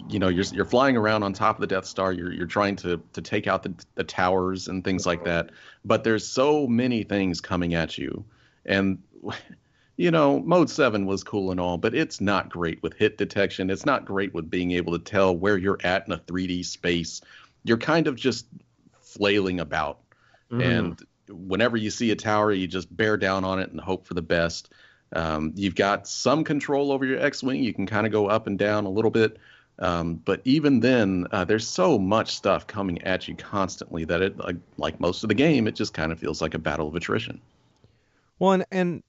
You're flying around on top of the Death Star. You're trying to take out the towers and things like that. But there's so many things coming at you. And, Mode 7 was cool and all, but it's not great with hit detection. It's not great with being able to tell where you're at in a 3D space. You're kind of just flailing about. Mm-hmm. And whenever you see a tower, you just bear down on it and hope for the best. You've got some control over your X-Wing. You can kind of go up and down a little bit. But even then, there's so much stuff coming at you constantly that it, like most of the game, it just kind of feels like a battle of attrition. Well, and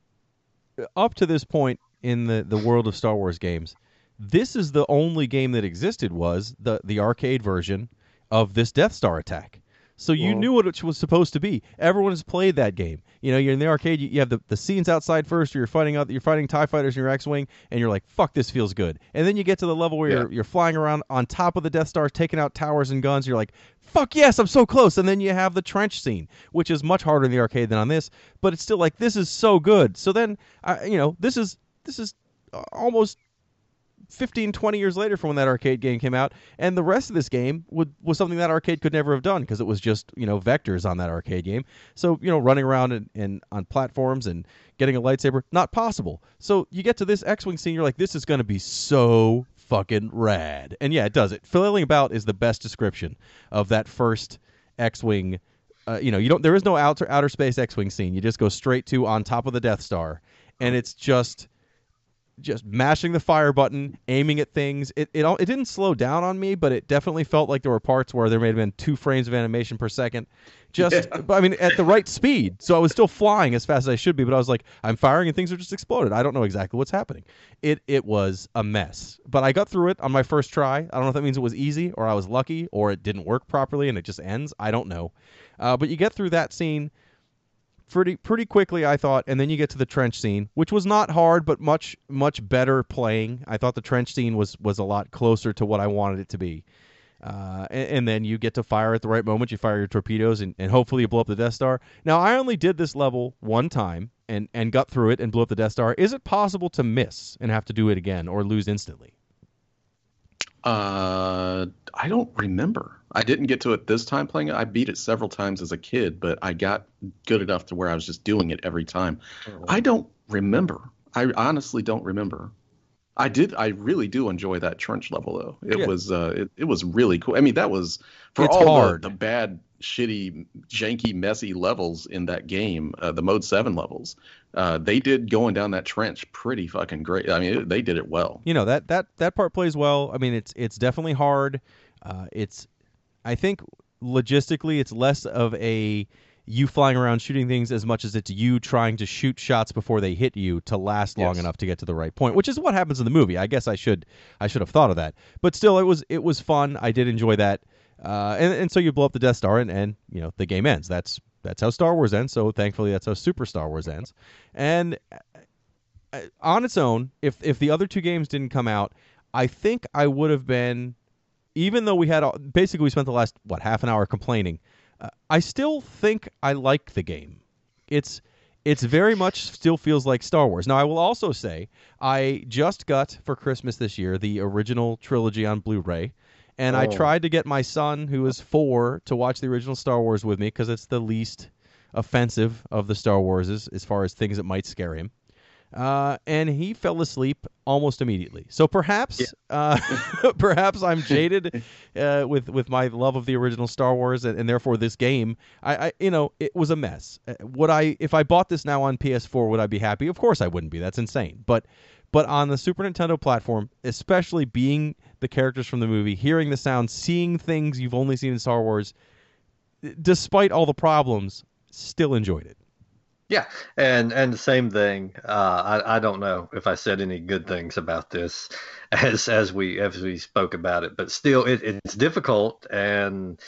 up to this point in the world of Star Wars games, this is the only game that existed was the arcade version of this Death Star attack. So you knew what it was supposed to be. Everyone has played that game. You're in the arcade. You have the scenes outside first. Or you're fighting TIE fighters in your X-wing, and you're like, "Fuck, this feels good." And then you get to the level where you're flying around on top of the Death Star, taking out towers and guns. You're like, "Fuck yes, I'm so close." And then you have the trench scene, which is much harder in the arcade than on this, but it's still like, this is so good. So then, this is almost 15, 20 years later from when that arcade game came out, and the rest of this game was something that arcade could never have done, because it was just vectors on that arcade game. So running around and on platforms and getting a lightsaber, not possible. So you get to this X-Wing scene, you're like, this is going to be so fucking rad. And yeah, it does. Flailing about is the best description of that first X-Wing. There is no outer space X-Wing scene. You just go straight to on top of the Death Star, and it's just mashing the fire button, aiming at things. It didn't slow down on me, but it definitely felt like there were parts where there may have been 2 frames of animation per second. I mean, at the right speed. So I was still flying as fast as I should be, but I was like, I'm firing and things are just exploded. I don't know exactly what's happening. It was a mess. But I got through it on my first try. I don't know if that means it was easy, or I was lucky, or it didn't work properly and it just ends. I don't know. But you get through that scene pretty quickly, I thought, and then you get to the trench scene, which was not hard, but much better playing. I thought the trench scene was a lot closer to what I wanted it to be. And then you get to fire at the right moment. You fire your torpedoes, and hopefully you blow up the Death Star. Now, I only did this level one time and got through it and blew up the Death Star. Is it possible to miss and have to do it again or lose instantly? I don't remember. I didn't get to it this time playing it. I beat it several times as a kid, but I got good enough to where I was just doing it every time. I don't remember. I honestly don't remember. I did. I really do enjoy that trench level though. It Yeah, was it was really cool. I mean, that was for it's all hard. the bad, shitty, janky, messy levels in that game. The Mode 7 levels. They did going down that trench pretty fucking great. I mean, they did it well. That part plays well. I mean, it's definitely hard. It's I think logistically, it's less of a you flying around shooting things as much as it's you trying to shoot shots before they hit you to last long enough to get to the right point, which is what happens in the movie. I guess I should have thought of that. But still, it was fun. I did enjoy that. And so you blow up the Death Star and the game ends. That's how Star Wars ends. So thankfully, that's how Super Star Wars ends. And on its own, if the other two games didn't come out, I think I would have been, even though we spent the last half an hour complaining. I still think I like the game. It's very much still feels like Star Wars. Now, I will also say I just got for Christmas this year the original trilogy on Blu-ray, and I tried to get my son, who is 4, to watch the original Star Wars with me because it's the least offensive of the Star Warses as far as things that might scare him. And he fell asleep almost immediately. So perhaps, perhaps I'm jaded with my love of the original Star Wars, and therefore this game. It was a mess. If I bought this now on PS4, would I be happy? Of course I wouldn't be. That's insane. But on the Super Nintendo platform, especially being the characters from the movie, hearing the sound, seeing things you've only seen in Star Wars, despite all the problems, still enjoyed it. Yeah, and the same thing. I don't know if I said any good things about this as we spoke about it, but still, it's difficult, and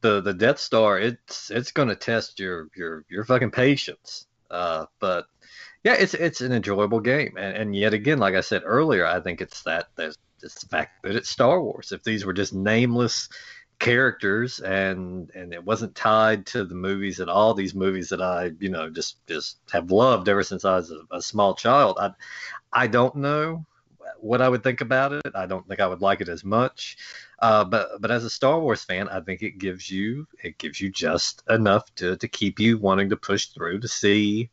the Death Star, it's going to test your fucking patience. But yeah, it's an enjoyable game, and yet again, like I said earlier, I think it's the fact that it's Star Wars. If these were just nameless characters and it wasn't tied to the movies at all, these movies that I just have loved ever since I was a small child, I don't know what I would think about it. I don't think I would like it as much, but as a Star Wars fan, I think it gives you just enough to keep you wanting to push through, to see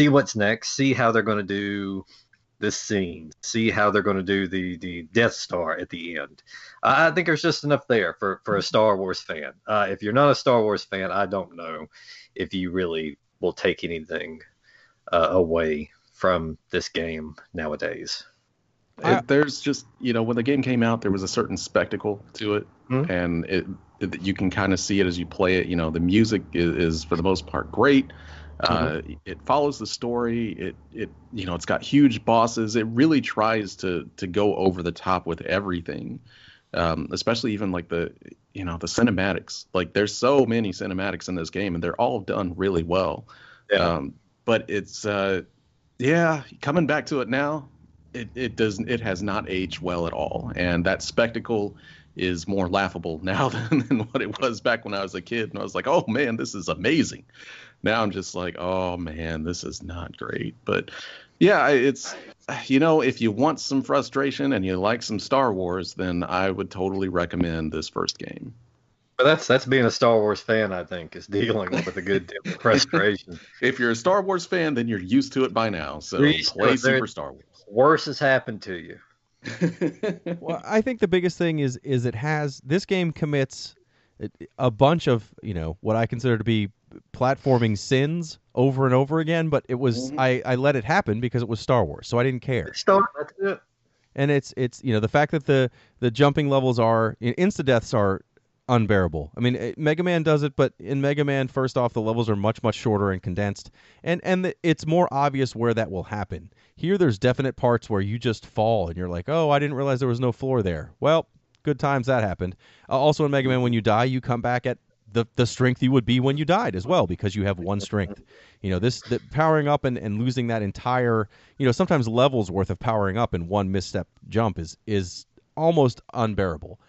what's next, see how they're going to do this scene, see how they're going to do the Death Star at the end. I think there's just enough there for a Star Wars fan. If you're not a Star Wars fan, I don't know if you really will take anything away from this game nowadays. There's just, when the game came out, there was a certain spectacle to it, and you can kind of see it as you play it. The music is for the most part great. It follows the story. It's got huge bosses. It really tries to go over the top with everything, especially even like the cinematics. Like, there's so many cinematics in this game, and they're all done really well. Yeah. But it's coming back to it now, it has not aged well at all, and that spectacle is more laughable now than what it was back when I was a kid, and I was like, oh man, this is amazing. Now I'm just like, oh man, this is not great. But yeah, it's, if you want some frustration and you like some Star Wars, then I would totally recommend this first game. But that's being a Star Wars fan, I think, is dealing with a good deal of frustration. If you're a Star Wars fan, then you're used to it by now. So play Super Star Wars. Worse has happened to you. Well, I think the biggest thing is this game commits a bunch of what I consider to be platforming sins over and over again, but it was I let it happen because it was Star Wars, so I didn't care. That's it. And it's the fact that the jumping levels are insta-deaths are unbearable. I mean, Mega Man does it, but in Mega Man, first off, the levels are much, much shorter and condensed, and it's more obvious where that will happen. Here, there's definite parts where you just fall, and you're like, oh, I didn't realize there was no floor there. Well, good times that happened. Also in Mega Man, when you die, you come back at the strength you would be when you died as well, because you have one strength. The powering up and losing that entire, sometimes levels worth of powering up in one misstep jump is almost unbearable.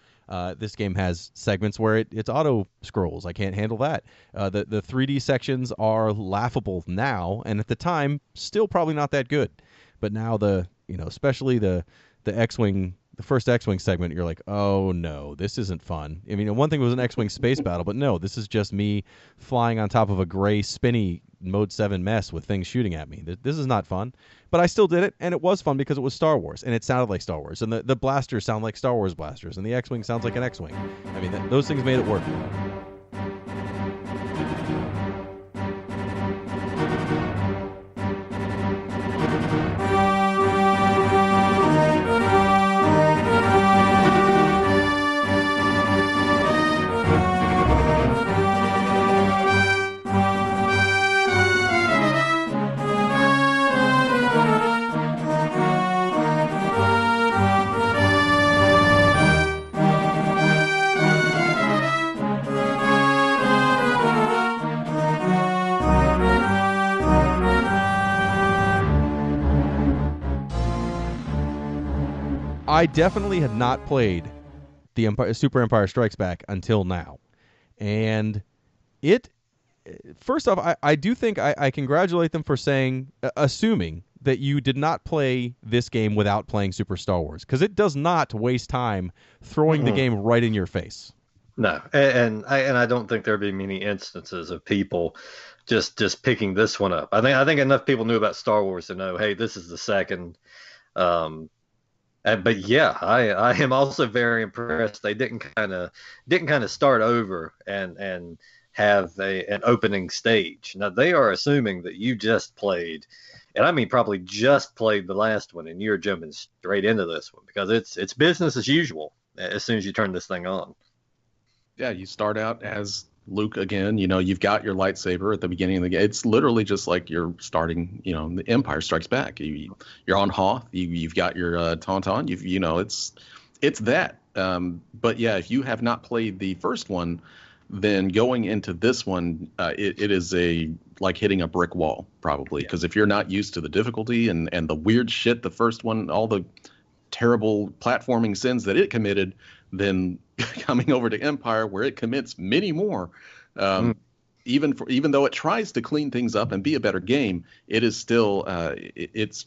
This game has segments where it's auto scrolls. I can't handle that. The 3D sections are laughable now, and at the time, still probably not that good. But now especially the X-Wing, the first X-Wing segment, you're like, oh no, this isn't fun. I mean, one thing was an X-Wing space battle, but no, this is just me flying on top of a gray spinny Mode 7 mess with things shooting at me. This is not fun. But I still did it, and it was fun because it was Star Wars, and it sounded like Star Wars. And the blasters sound like Star Wars blasters, and the X-Wing sounds like an X-Wing. I mean, those things made it work. I definitely had not played the Super Empire Strikes Back until now. And first off, I do think I congratulate them for assuming that you did not play this game without playing Super Star Wars, because it does not waste time throwing the game right in your face. No, and I don't think there'd be many instances of people just picking this one up. I think enough people knew about Star Wars to know, hey, this is the second. But yeah, I am also very impressed. They didn't kind of start over and have an opening stage. Now they are assuming that you just played, and I mean probably just played the last one, and you're jumping straight into this one because it's business as usual as soon as you turn this thing on. Yeah, you start out as Luke again. You know, you've got your lightsaber at the beginning of the game. It's literally just like you're starting, the Empire Strikes Back. You're on Hoth. You've got your Tauntaun. It's that. But yeah, if you have not played the first one, then going into this one, it is like hitting a brick wall probably, because if you're not used to the difficulty and the weird shit, the first one, all the terrible platforming sins that it committed, then coming over to Empire where it commits many more, even though it tries to clean things up and be a better game, it is still it's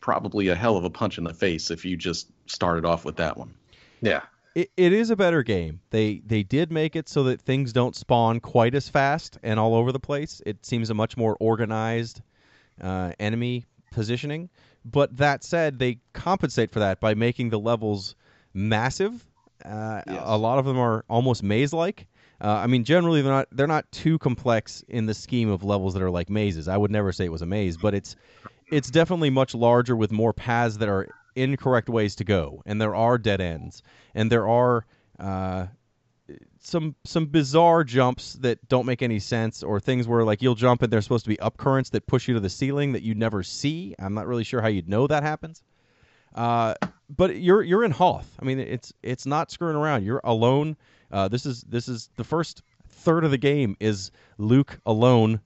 probably a hell of a punch in the face if you just started off with that one. Yeah. It is a better game. They did make it so that things don't spawn quite as fast and all over the place. It seems a much more organized enemy positioning. But that said, they compensate for that by making the levels massive. Yes. A lot of them are almost maze-like. I mean, generally they're not too complex in the scheme of levels that are like mazes. I would never say it was a maze, but it's definitely much larger with more paths that are incorrect ways to go, and there are dead ends, and there are some bizarre jumps that don't make any sense, or things where like you'll jump and there's supposed to be up currents that push you to the ceiling that you never see. I'm not really sure how you'd know that happens. But you're in Hoth. I mean, it's not screwing around. You're alone. This is the first third of the game is Luke alone,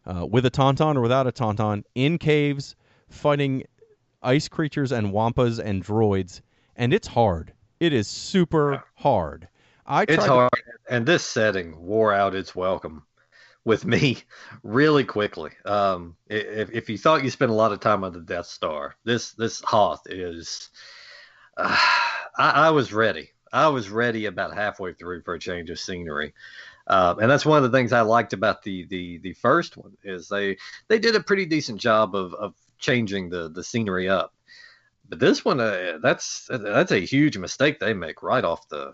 with a Tauntaun or without a Tauntaun, in caves, fighting ice creatures and wampas and droids, and it's hard. It is super hard. It's hard, and this setting wore out its welcome with me really quickly. If you thought you spent a lot of time on the Death Star, this Hoth is. I was ready. I was ready about halfway through for a change of scenery, and that's one of the things I liked about the first one is they did a pretty decent job of changing the scenery up. But this one, that's a huge mistake they make right off the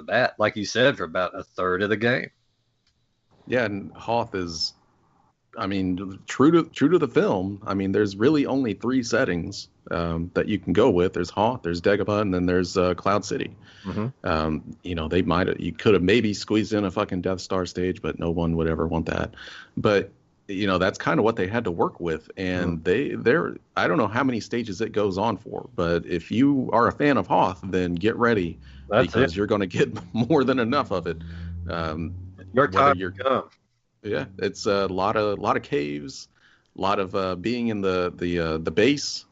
bat, like you said, for about a third of the game. Yeah, and Hoth is, I mean, true to the film. I mean, there's really only 3 settings that you can go with. There's Hoth, there's Dagobah, and then there's Cloud City. Mm-hmm. You could have maybe squeezed in a fucking Death Star stage, but no one would ever want that. But that's kind of what they had to work with, and they're I don't know how many stages it goes on for, but if you are a fan of Hoth, then get ready because you're going to get more than enough of it. Your time come. Yeah, it's a lot of caves, a lot of being in the base,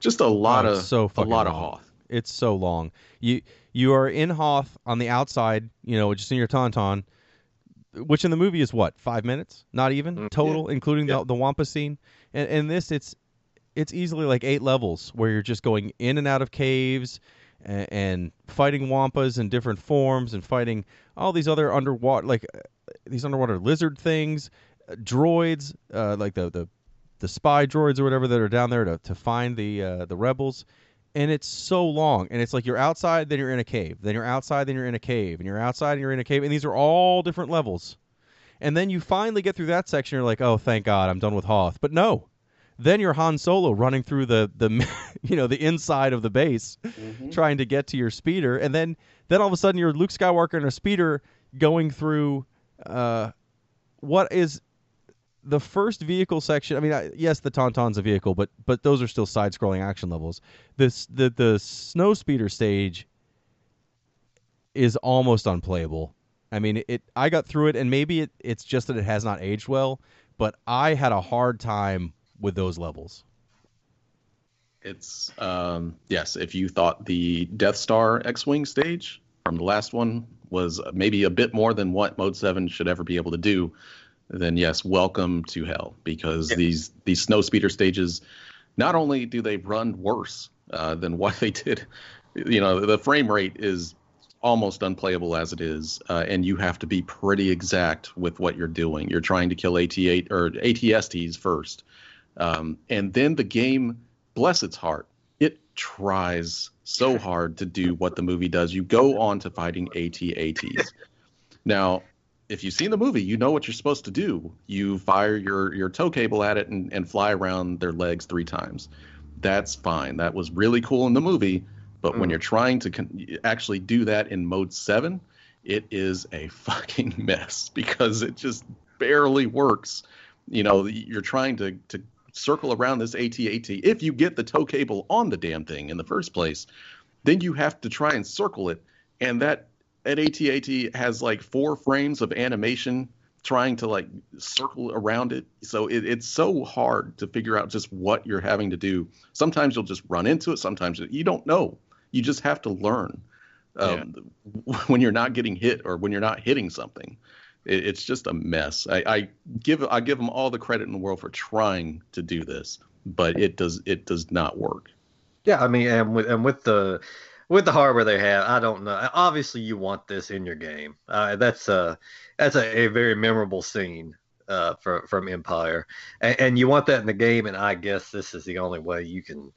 just a lot of Hoth. It's so long. You are in Hoth on the outside, just in your Tauntaun, which in the movie is what, 5 minutes? Not even total, including the Wampa scene. And this, it's easily like 8 levels where you're just going in and out of caves and fighting Wampas in different forms and fighting all these other underwater, like these underwater lizard things. droids, like the spy droids or whatever that are down there to find the rebels. And it's so long, and it's like you're outside, then you're in a cave, then you're outside, then you're in a cave, and you're outside, and you're in a cave, and these are all different levels. And then you finally get through that section, you're like, oh, thank God, I'm done with Hoth. But no, then you're Han Solo running through the the inside of the base, trying to get to your speeder, and then all of a sudden you're Luke Skywalker in a speeder going through what is the first vehicle section. I mean, yes, the Tauntaun's a vehicle, but those are still side-scrolling action levels. The snow speeder stage is almost unplayable. I mean, I got through it, and maybe it's just that it has not aged well, but I had a hard time with those levels. It's yes, if you thought the Death Star X-Wing stage from the last one was maybe a bit more than what Mode 7 should ever be able to do, then yes, welcome to hell, because these snow speeder stages, not only do they run worse than what they did, the frame rate is almost unplayable as it is, and you have to be pretty exact with what you're doing. You're trying to kill AT-8 or ATSTs first, and then the game, bless its heart, it tries so hard to do what the movie does. You go on to fighting AT-ATs. Now, if you've seen the movie, you know what you're supposed to do. You fire your tow cable at it and fly around their legs 3 times. That's fine. That was really cool in the movie. But when you're trying to actually do that in Mode 7, it is a fucking mess, because it just barely works. You're trying to circle around this AT-AT. If you get the tow cable on the damn thing in the first place, then you have to try and circle it. And that AT-AT has like 4 frames of animation trying to like circle around it. So it's so hard to figure out just what you're having to do. Sometimes you'll just run into it. Sometimes you don't know. You just have to learn when you're not getting hit or when you're not hitting something. It's just a mess. I give them all the credit in the world for trying to do this, but it does not work. Yeah, I mean, and with the hardware they have, I don't know. Obviously, you want this in your game. That's a very memorable scene from Empire, and you want that in the game. And I guess this is the only way you can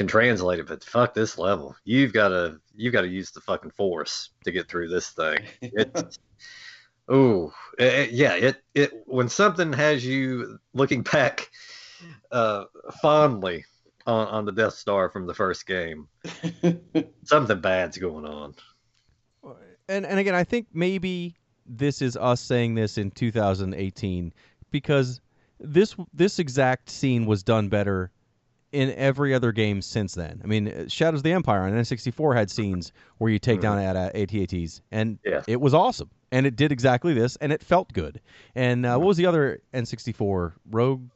translate it. But fuck this level, you've got to use the fucking Force to get through this thing. When something has you looking back fondly on the Death Star from the first game, something bad's going on. And again, I think maybe this is us saying this in 2018, because this exact scene was done better in every other game since then. I mean, Shadows of the Empire on N64 had scenes where you take down AT-ATs, and it was awesome. And it did exactly this, and it felt good. And what was the other N64? Rogue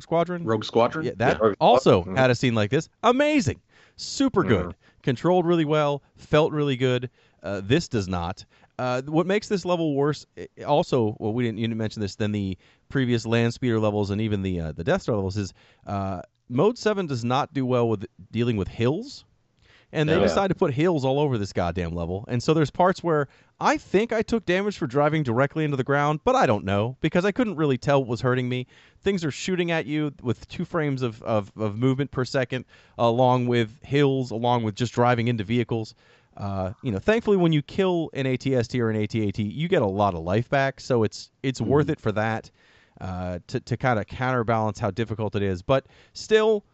Squadron? Rogue Squadron? Yeah, that also had a scene like this. Amazing. Super good. Controlled really well. Felt really good. This does not. What makes this level worse, also, well, you didn't mention this, than the previous land speeder levels and even the Death Star levels, is Mode 7 does not do well with dealing with hills. And they decided to put hills all over this goddamn level. And so there's parts where I think I took damage for driving directly into the ground, but I don't know, because I couldn't really tell what was hurting me. Things are shooting at you with 2 frames of movement per second, along with hills, along with just driving into vehicles. Thankfully, when you kill an ATST or an AT-AT, you get a lot of life back, so it's worth it for that, to kind of counterbalance how difficult it is. But still,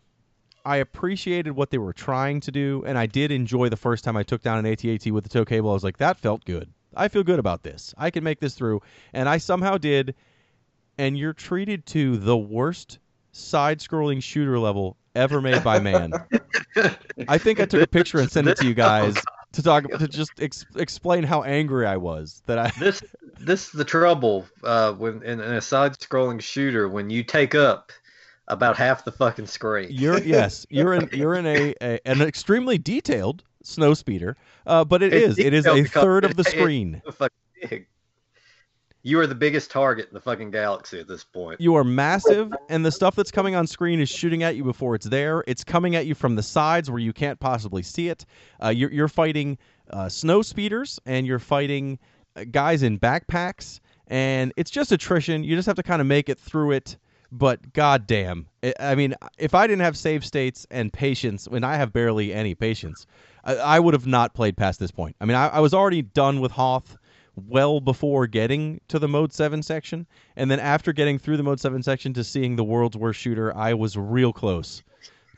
I appreciated what they were trying to do, and I did enjoy the first time I took down an AT-AT with the tow cable. I was like, that felt good. I feel good about this. I can make this through. And I somehow did, and you're treated to the worst side-scrolling shooter level ever made by man. I think I took a picture and sent it to you guys to just explain how angry I was. This is the trouble when in a side-scrolling shooter, when you take up about half the fucking screen. You're in an extremely detailed snow speeder, but it is a third of the screen. You are the biggest target in the fucking galaxy at this point. You are massive, and the stuff that's coming on screen is shooting at you before it's there. It's coming at you from the sides where you can't possibly see it. You're fighting snow speeders, and you're fighting guys in backpacks. and it's just attrition. You just have to kind of make it through it. But goddamn, I mean, if I didn't have save states and patience, when I have barely any patience, I would have not played past this point. I mean, I was already done with Hoth well before getting to the Mode 7 section, and then after getting through the Mode 7 section to seeing the world's worst shooter, I was real close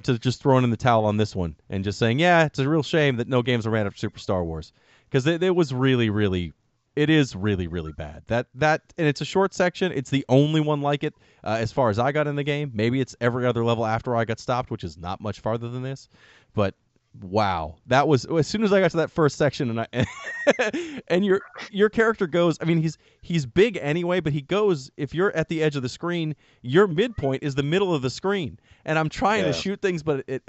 to just throwing in the towel on this one and just saying, yeah, it's a real shame that no games are made after Super Star Wars, because it was really, it is really bad. That and it's a short section. It's the only one like it as far as I got in the game. Maybe it's every other level after I got stopped, which is not much farther than this, but wow, that was as soon as I got to that first section, and and your character goes. I mean, he's big anyway, but he goes. If you're at the edge of the screen, your midpoint is the middle of the screen, and I'm trying to shoot things, but it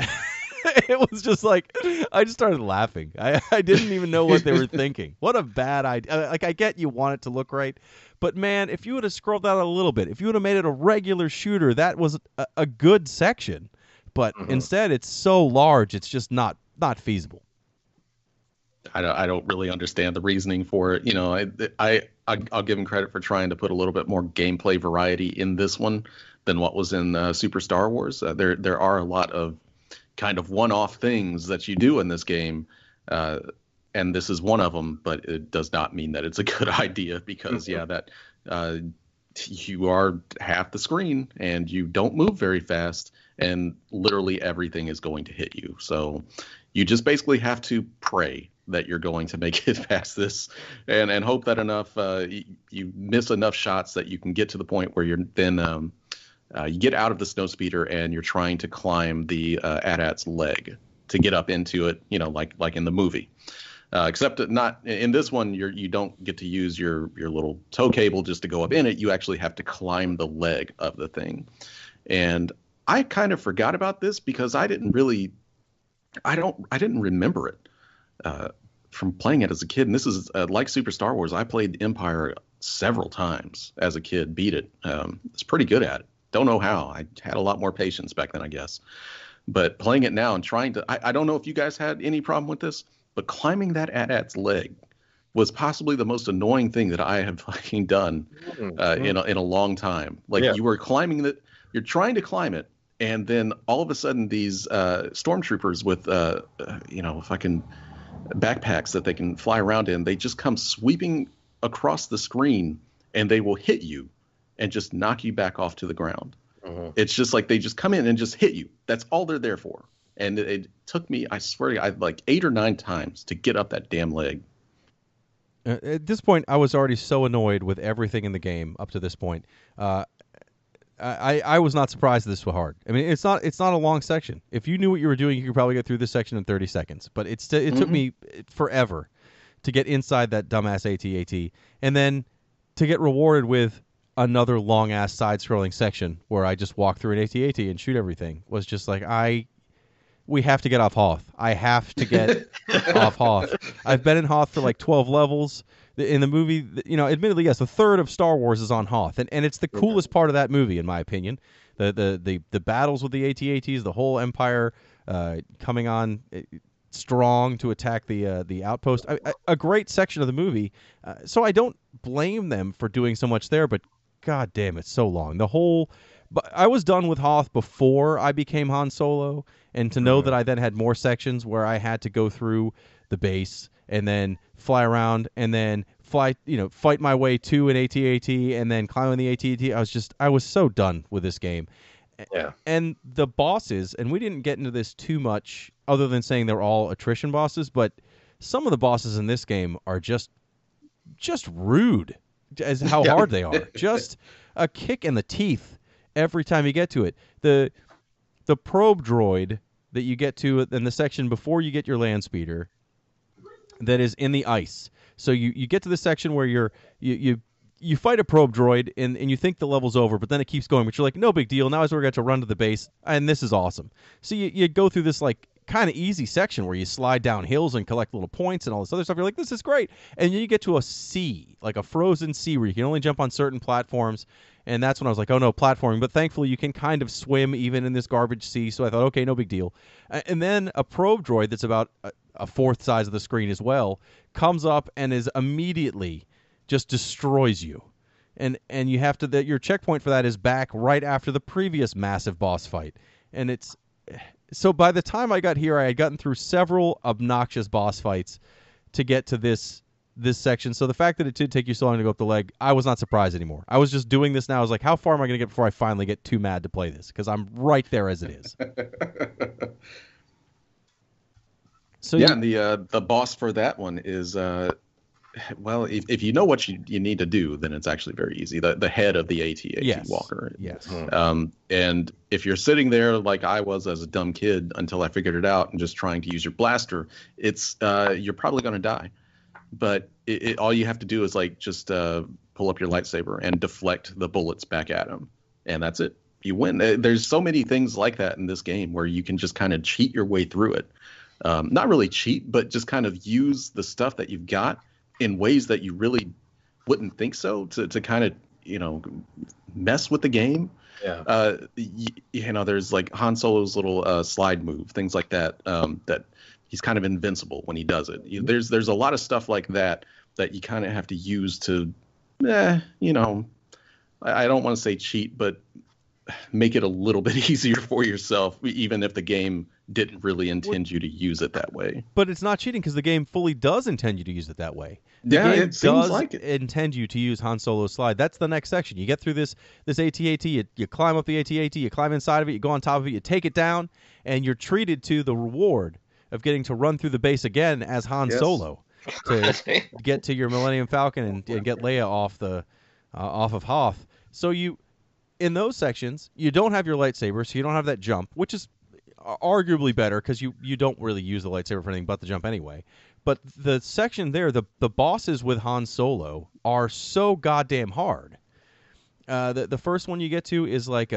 it was just like I just started laughing. I didn't even know what they were thinking. What a bad idea! Like, I get you want it to look right, but man, if you would have scrolled out a little bit, if you would have made it a regular shooter, that was a good section. But instead, it's so large, it's just not feasible. I don't really understand the reasoning for it. You know, I'll give him credit for trying to put a little bit more gameplay variety in this one than what was in Super Star Wars. There are a lot of kind of one-off things that you do in this game, and this is one of them. But it does not mean that it's a good idea, because you are half the screen and you don't move very fast, and literally everything is going to hit you. So you just basically have to pray that you're going to make it past this, and hope that you miss enough shots that you can get to the point where you're then you get out of the snowspeeder and you're trying to climb the AT-AT's leg to get up into it, you know, like in the movie. Except that not in this one, you don't get to use your little tow cable just to go up in it. You actually have to climb the leg of the thing. And I kind of forgot about this because I didn't remember it from playing it as a kid. And this is like Super Star Wars. I played Empire several times as a kid, beat it. It's pretty good at it. Don't know how. I had a lot more patience back then, I guess. But playing it now and trying to, I don't know if you guys had any problem with this, but climbing that AT-AT's leg was possibly the most annoying thing that I have fucking done in a long time. Like, you were climbing it, you're trying to climb it, and then all of a sudden these stormtroopers with fucking backpacks that they can fly around in, they just come sweeping across the screen, and they will hit you and just knock you back off to the ground. It's just like they just come in and just hit you. That's all they're there for. And it took me, I swear to God, like 8 or 9 times to get up that damn leg. At this point, I was already so annoyed with everything in the game up to this point. I was not surprised this was hard. I mean, it's not a long section. If you knew what you were doing, you could probably get through this section in 30 seconds. But it took me forever to get inside that dumbass AT-AT, and then to get rewarded with another long-ass side-scrolling section where I just walk through an AT-AT and shoot everything. Was just like, we have to get off Hoth. I have to get off Hoth. I've been in Hoth for like 12 levels. In the movie, you know, admittedly, yes, a third of Star Wars is on Hoth, and it's the coolest part of that movie, in my opinion. The battles with the AT-ATs, the whole Empire coming on strong to attack the outpost. A great section of the movie. So I don't blame them for doing so much there, but god damn, it's so long. But I was done with Hoth before I became Han Solo, and to know that I then had more sections where I had to go through the base and then fly around and then fight my way to an AT-AT and then climb on the AT-AT. I was so done with this game. Yeah. And the bosses, and we didn't get into this too much other than saying they're all attrition bosses, but some of the bosses in this game are just rude as how hard they are. Just a kick in the teeth every time you get to it. The probe droid that you get to in the section before you get your land speeder that is in the ice. So you get to the section where you fight a probe droid and you think the level's over, but then it keeps going, but you're like, no big deal. Now we're going to run to the base, and this is awesome. So you go through this like kind of easy section where you slide down hills and collect little points and all this other stuff. You're like, this is great. And then you get to a sea, like a frozen sea where you can only jump on certain platforms. And that's when I was like, oh no, platforming. But thankfully you can kind of swim even in this garbage sea. So I thought, okay, no big deal. And then a probe droid that's about a fourth size of the screen as well comes up and is immediately just destroys you. and you have to your checkpoint for that is back right after the previous massive boss fight, and it's so by the time I got here, I had gotten through several obnoxious boss fights to get to this section. So the fact that it did take you so long to go up the leg, I was not surprised anymore. I was just doing this now. I was like, how far am I going to get before I finally get too mad to play this? Because I'm right there as it is. So yeah, and the boss for that one is well, if you know what you need to do, then it's actually very easy. The head of the AT-AT walker. Yes. And if you're sitting there like I was as a dumb kid until I figured it out and just trying to use your blaster, it's you're probably going to die. But all you have to do is like just pull up your lightsaber and deflect the bullets back at him, and that's it. You win. There's so many things like that in this game where you can just kind of cheat your way through it. Not really cheat, but just kind of use the stuff that you've got in ways that you really wouldn't think so to kind of, mess with the game. Yeah. There's like Han Solo's little slide move, things like that, that he's kind of invincible when he does it. There's a lot of stuff like that you kind of have to use to, I don't want to say cheat, but make it a little bit easier for yourself, even if the game didn't really intend you to use it that way. But it's not cheating because the game fully does intend you to use it that way. The game it seems does like it. intend you to use Han Solo's slide. That's the next section. You get through this AT-AT, you climb up the AT-AT, you climb inside of it, you go on top of it, you take it down, and you're treated to the reward of getting to run through the base again as Han Solo to get to your Millennium Falcon and get Leia off of Hoth. So in those sections, you don't have your lightsaber, so you don't have that jump, which is arguably better because you don't really use the lightsaber for anything but the jump anyway. But the section there, the bosses with Han Solo are so goddamn hard. The first one you get to is like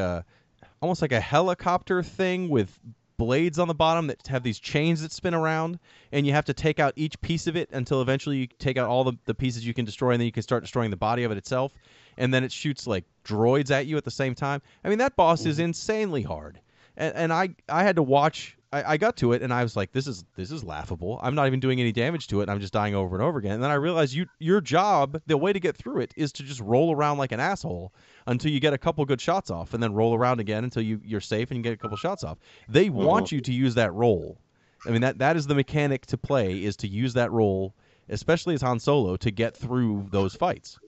almost like a helicopter thing with blades on the bottom that have these chains that spin around, and you have to take out each piece of it until eventually you take out all the pieces you can destroy, and then you can start destroying the body of it itself, and then it shoots like droids at you at the same time. I mean, that boss is insanely hard. And I had to watch. I got to it and I was like, this is laughable. I'm not even doing any damage to it. And I'm just dying over and over again. And then I realized your job, the way to get through it, is to just roll around like an asshole until you get a couple good shots off, and then roll around again until you're safe and you get a couple shots off. They want you to use that roll. I mean, that is the mechanic to play, is to use that roll, especially as Han Solo, to get through those fights.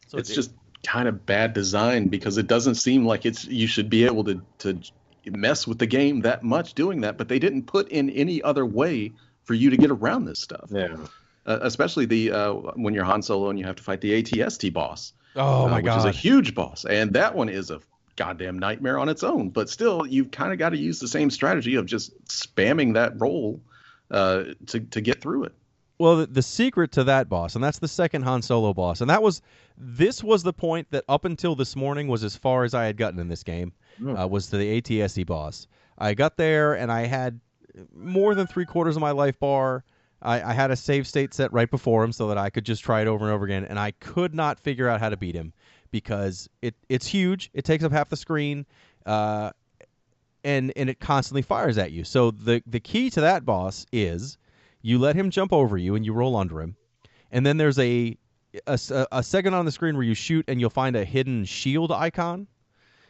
So it's just kind of bad design, because it doesn't seem like you should be able to mess with the game that much doing that, but they didn't put in any other way for you to get around this stuff. Yeah. Especially when you're Han Solo and you have to fight the AT-ST boss. Oh my God. Which is a huge boss, and that one is a goddamn nightmare on its own. But still, you've kind of got to use the same strategy of just spamming that roll to get through it. Well, the secret to that boss, and that's the second Han Solo boss, and this was the point that up until this morning was as far as I had gotten in this game, was to the AT-ST boss. I got there, and I had more than 3/4 of my life bar. I had a save state set right before him so that I could just try it over and over again, and I could not figure out how to beat him because it's huge. It takes up half the screen, and it constantly fires at you. So the key to that boss is you let him jump over you and you roll under him, and then there's a segment on the screen where you shoot and you'll find a hidden shield icon,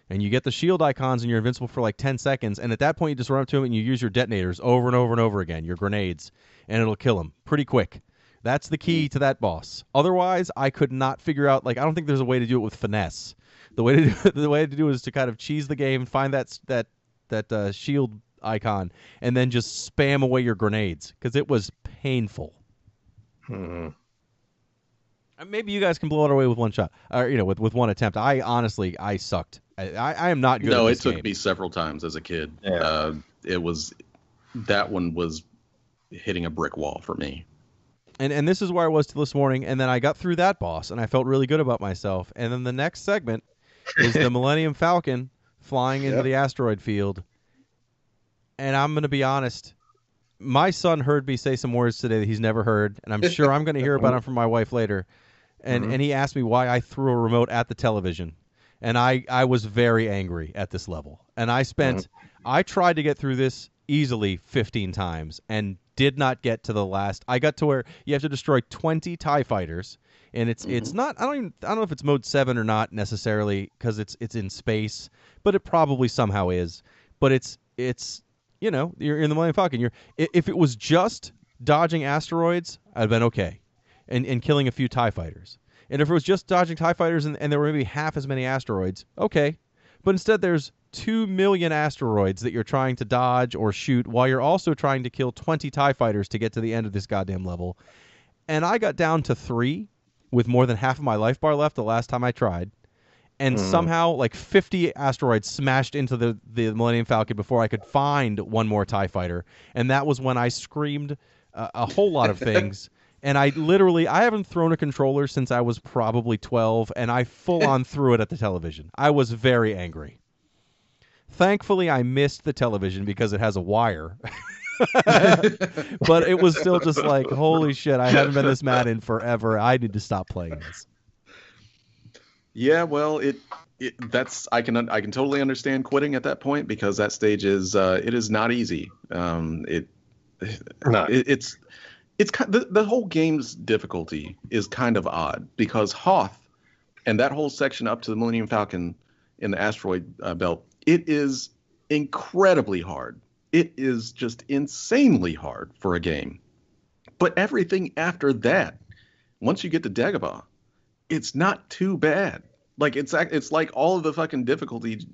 and you get the shield icons and you're invincible for like 10 seconds, and at that point you just run up to him and you use your detonators over and over and over again, your grenades, and it'll kill him pretty quick. That's the key to that boss. Otherwise, I could not figure out, I don't think there's a way to do it with finesse. The way to do it is to kind of cheese the game, find that shield icon, and then just spam away your grenades, because it was painful. Maybe you guys can blow it away with one shot, or with one attempt. I sucked. I am not good. No, at this it took game. me several times as a kid. Yeah. That one was hitting a brick wall for me. And this is where I was till this morning, and then I got through that boss, and I felt really good about myself. And then the next segment is the Millennium Falcon flying into the asteroid field. And I'm going to be honest, my son heard me say some words today that he's never heard, and I'm sure I'm going to hear about them from my wife later. And he asked me why I threw a remote at the television. And I was very angry at this level. And I tried to get through this easily 15 times and did not get to the last. I got to where you have to destroy 20 TIE fighters, and it's not. I don't know if it's mode 7 or not necessarily because it's in space, but it probably somehow is. But it's you're in the Millennium Falcon. If it was just dodging asteroids, I'd have been okay, and killing a few TIE fighters. And if it was just dodging TIE fighters and there were maybe half as many asteroids, okay. But instead there's 2 million asteroids that you're trying to dodge or shoot while you're also trying to kill 20 TIE fighters to get to the end of this goddamn level. And I got down to 3 with more than half of my life bar left the last time I tried. And somehow, like 50 asteroids smashed into the Millennium Falcon before I could find one more TIE fighter. And that was when I screamed a whole lot of things. And I haven't thrown a controller since I was probably 12, and I full-on threw it at the television. I was very angry. Thankfully, I missed the television because it has a wire. But it was still just like, holy shit, I haven't been this mad in forever. I need to stop playing this. Yeah, well, I can totally understand quitting at that point because that stage is it is not easy. It's the whole game's difficulty is kind of odd because Hoth and that whole section up to the Millennium Falcon in the asteroid belt, it is incredibly hard. It is just insanely hard for a game. But everything after that, once you get to Dagobah, it's not too bad. Like it's like all of the fucking difficulty.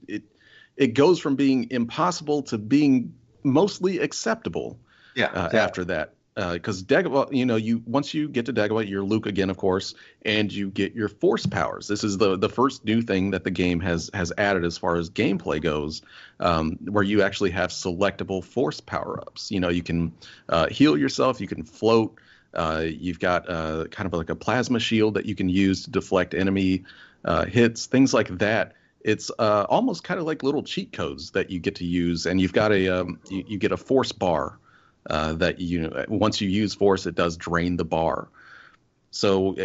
It goes from being impossible to being mostly acceptable. After that. Because Dagobah, once you get to Dagobah, you're Luke again, of course, and you get your force powers. This is the first new thing that the game has added as far as gameplay goes, where you actually have selectable force power-ups. You can heal yourself, you can float, you've got kind of like a plasma shield that you can use to deflect enemy hits, things like that. It's almost kind of like little cheat codes that you get to use, and you've got you get a force bar. That once you use force, it does drain the bar. So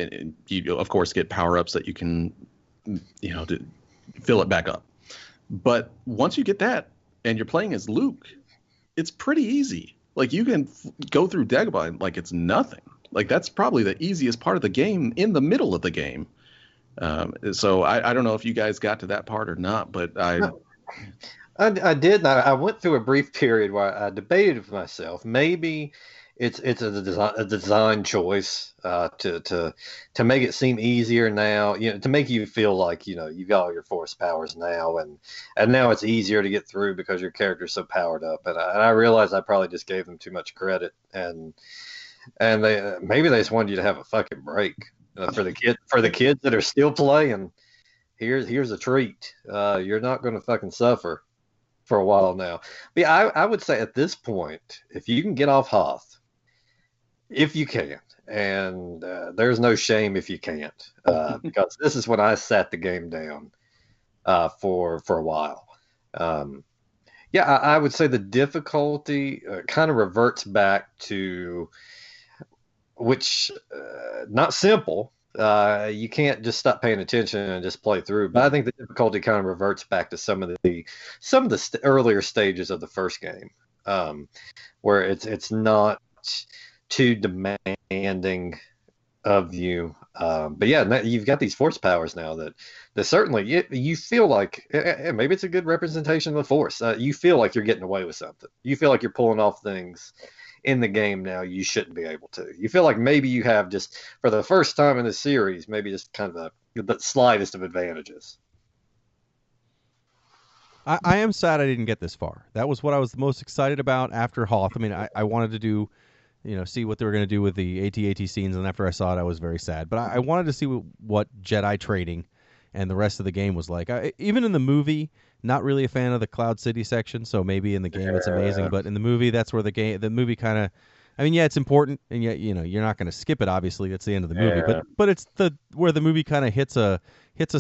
you of course get power-ups that you can to fill it back up. But once you get that and you're playing as Luke, it's pretty easy. Like you can go through Dagobah like it's nothing. Like that's probably the easiest part of the game in the middle of the game. So I don't know if you guys got to that part or not, but I did. And I went through a brief period where I debated with myself. Maybe it's a design choice to make it seem easier now. To make you feel like you've got all your force powers now, and now it's easier to get through because your character's so powered up. And I realized I probably just gave them too much credit, and maybe they just wanted you to have a fucking break for the kids that are still playing. Here's a treat. You're not going to fucking suffer for a while now. But yeah, I would say at this point, if you can get off Hoth, if you can, and there's no shame if you can't, because this is when I sat the game down for a while. I would say the difficulty kind of reverts back to which not simple. You can't just stop paying attention and just play through. But I think the difficulty kind of reverts back to some of the earlier stages of the first game, where it's not too demanding of you. But yeah, you've got these force powers now that certainly you feel like maybe it's a good representation of the Force. You feel like you're getting away with something. You feel like you're pulling off things in the game now you shouldn't be able to. You feel like maybe you have just, for the first time in the series, maybe just kind of the slightest of advantages. I am sad I didn't get this far. That was what I was the most excited about after Hoth. I mean, I wanted to do, see what they were going to do with the AT-AT scenes, and after I saw it, I was very sad. But I wanted to see what Jedi training and the rest of the game was like. Even in the movie, not really a fan of the Cloud City section, so maybe in the game it's amazing, but in the movie, that's where the movie kind of, I mean, yeah, it's important, and yet, you're not going to skip it, obviously, that's the end of the movie, but it's where the movie kind of hits a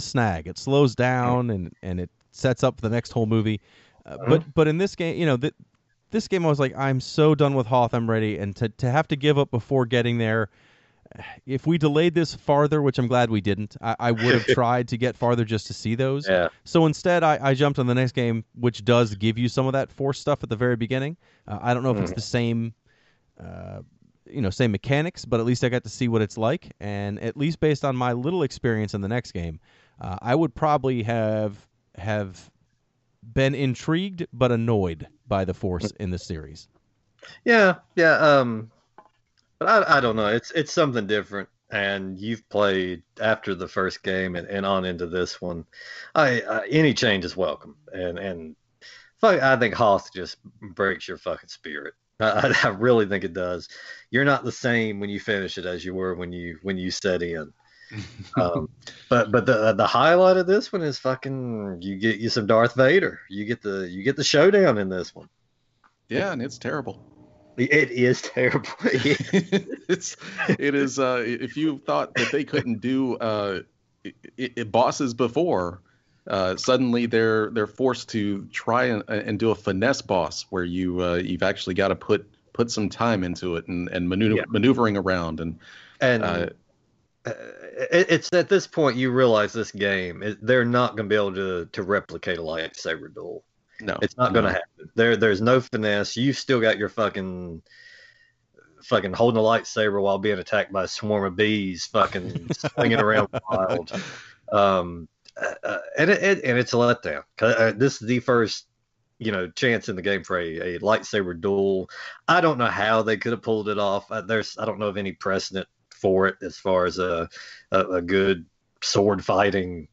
snag. It slows down, and it sets up the next whole movie. But in this game, this game, I was like, I'm so done with Hoth, I'm ready, and to have to give up before getting there, if we delayed this farther, which I'm glad we didn't, I would have tried to get farther just to see those. Yeah. So instead, I jumped on the next game, which does give you some of that Force stuff at the very beginning. I don't know if it's the same same mechanics, but at least I got to see what it's like. And at least based on my little experience in the next game, I would probably have been intrigued but annoyed by the Force in the series. Yeah. But I don't know. It's something different. And you've played after the first game and on into this one. Any change is welcome. And I think Hoth just breaks your fucking spirit. I really think it does. You're not the same when you finish it as you were when you set in. But the highlight of this one is fucking you get you some Darth Vader. You get the showdown in this one. Yeah, and it's terrible. It is terrible. It is. If you thought that they couldn't do bosses before, suddenly they're forced to try and do a finesse boss where you've actually got to put some time into it and maneuvering around and it's at this point you realize this game they're not going to be able to replicate a lightsaber duel. No, it's not going to happen. There's no finesse. You still got your fucking holding a lightsaber while being attacked by a swarm of bees, fucking swinging around wild. And it's a letdown. This is the first, chance in the game for a lightsaber duel. I don't know how they could have pulled it off. I don't know of any precedent for it as far as a good sword fighting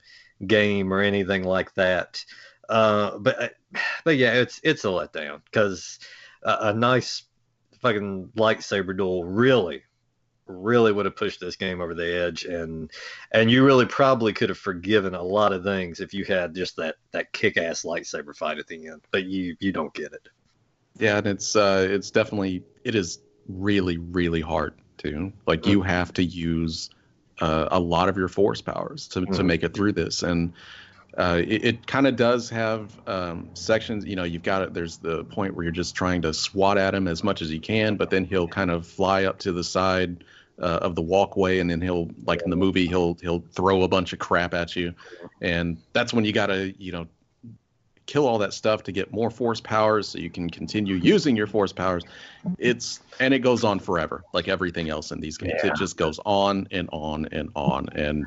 game or anything like that. But yeah, it's a letdown because a nice fucking lightsaber duel really would have pushed this game over the edge, and you really probably could have forgiven a lot of things if you had just that kick-ass lightsaber fight at the end. But you don't get it. Yeah, and it's definitely it is really really hard too. Like you have to use a lot of your force powers to make it through this, and it kind of does have sections. You've got it. There's the point where you're just trying to swat at him as much as you can, but then he'll kind of fly up to the side of the walkway, and then he'll, like in the movie, he'll throw a bunch of crap at you, and that's when you gotta kill all that stuff to get more force powers so you can continue using your force powers. And it goes on forever, like everything else in these games. It just goes on and on and on, and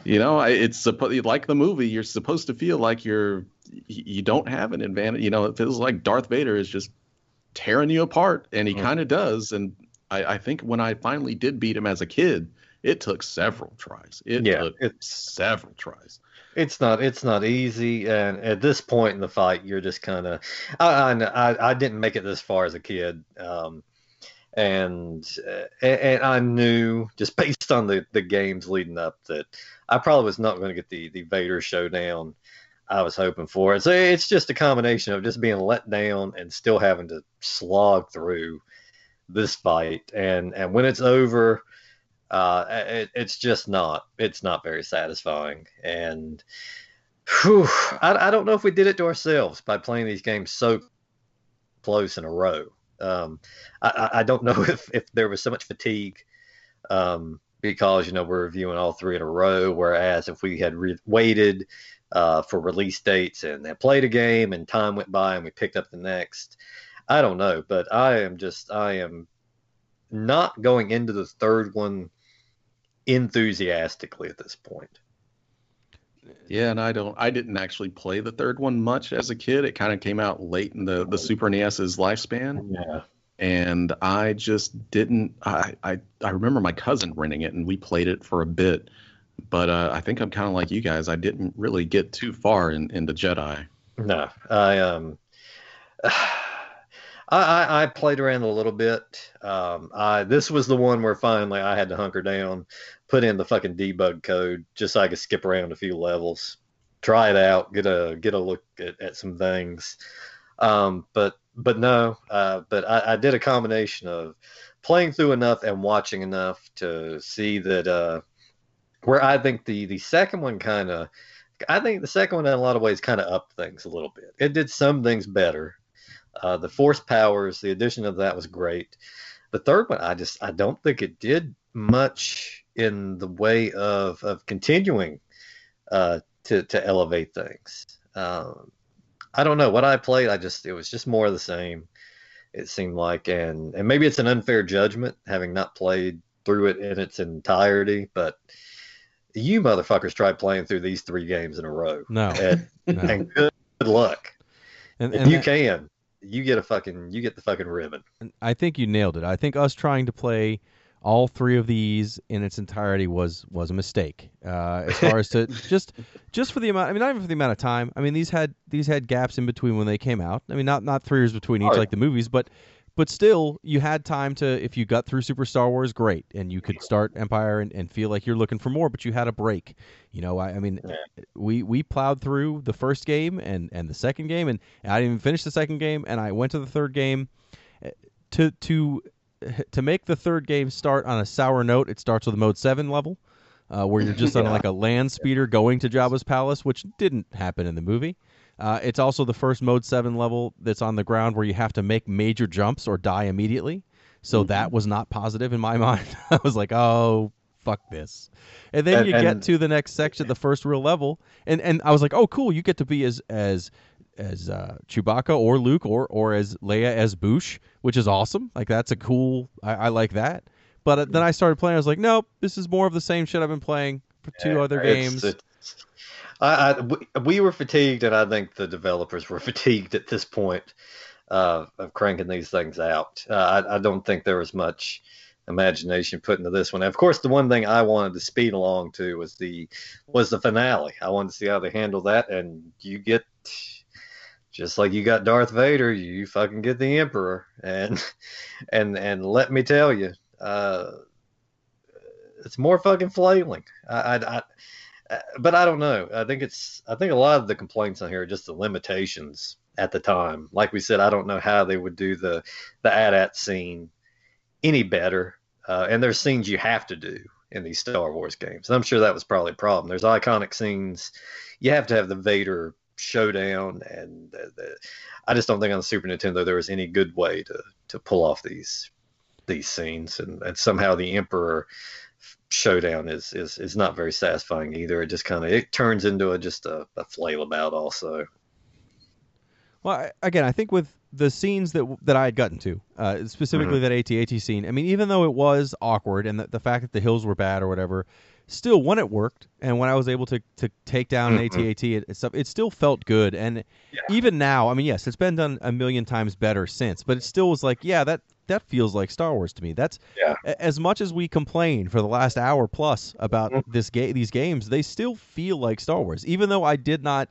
it's like the movie. You're supposed to feel like you don't have an advantage. It feels like Darth Vader is just tearing you apart, and he kind of does. And I think when I finally did beat him as a kid, it took several tries. Several tries. It's not easy, and at this point in the fight, you're just kind of. I didn't make it this far as a kid. And I knew just based on the games leading up that I probably was not going to get the Vader showdown I was hoping for. So it's just a combination of just being let down and still having to slog through this fight. And when it's over, it's not very satisfying. And I don't know if we did it to ourselves by playing these games so close in a row. I don't know if there was so much fatigue because we're reviewing all three in a row, whereas if we had waited for release dates and then played a game and time went by and we picked up the next, I don't know. But I am not going into the third one enthusiastically at this point. Yeah, and I didn't actually play the third one much as a kid. It kind of came out late in the Super NES's lifespan. Yeah. And I just didn't. I remember my cousin renting it, and we played it for a bit. But I think I'm kind of like you guys. I didn't really get too far into Jedi. No, I played around a little bit. This was the one where finally I had to hunker down, put in the fucking debug code just so I could skip around a few levels, try it out, get a look at some things. But no, but I did a combination of playing through enough and watching enough to see that where I think the second one I think the second one in a lot of ways kind of upped things a little bit. It did some things better. The force powers, the addition of that was great. The third one, I don't think it did much in the way of continuing to elevate things. I don't know what I played. It was just more of the same. It seemed like, and maybe it's an unfair judgment having not played through it in its entirety, but you motherfuckers tried playing through these 3 games in a row, No, and, no. and good luck. And If and you that- can, you get the fucking ribbon. I think you nailed it. I think us trying to play all 3 of these in its entirety was a mistake. As far as to just for the amount, I mean, not even for the amount of time. I mean, these had gaps in between when they came out. I mean, not 3 years between each Oh, like the movies, but still, you had time to, if you got through Super Star Wars, great, and you could start Empire and feel like you're looking for more, but you had a break. I mean, we plowed through the first game and the second game, and I didn't even finish the second game, and I went to the third game. To make the third game start on a sour note, it starts with a Mode 7 level, where you're just on like a land speeder going to Jabba's palace, which didn't happen in the movie. It's also the first Mode 7 level that's on the ground where you have to make major jumps or die immediately. So that was not positive in my mind. I was like, oh, fuck this. And then you get to the next section, the first real level, and I was like, oh, cool, you get to be as Chewbacca or Luke or as Leia as Boosh, which is awesome. Like, that's a cool, I like that. But then I started playing, I was like, nope, this is more of the same shit I've been playing for 2 other games. We were fatigued, and I think the developers were fatigued at this point of cranking these things out. I don't think there was much imagination put into this one. And of course, the one thing I wanted to speed along to was the finale. I wanted to see how they handle that, and you get, just like you got Darth Vader, you fucking get the Emperor, and let me tell you, it's more fucking flailing. But I don't know. I think a lot of the complaints on here are just the limitations at the time. Like we said, I don't know how they would do the AT-AT scene any better. And there's scenes you have to do in these Star Wars games. And I'm sure that was probably a problem. There's iconic scenes. You have to have the Vader showdown, and I just don't think on the Super Nintendo there was any good way to pull off these scenes. And somehow the Emperor showdown is not very satisfying either. It just it turns into just a flail about also. Well, again, I think with the scenes that I had gotten to, specifically that AT-AT scene, I mean, even though it was awkward and the fact that the hills were bad or whatever, still, when it worked and when I was able to take down an AT-AT, it still felt good. And even now, I mean, yes, it's been done a million times better since, but it still was like, yeah, that feels like Star Wars to me. That's as much as we complain for the last hour plus about these games, they still feel like Star Wars. Even though I did not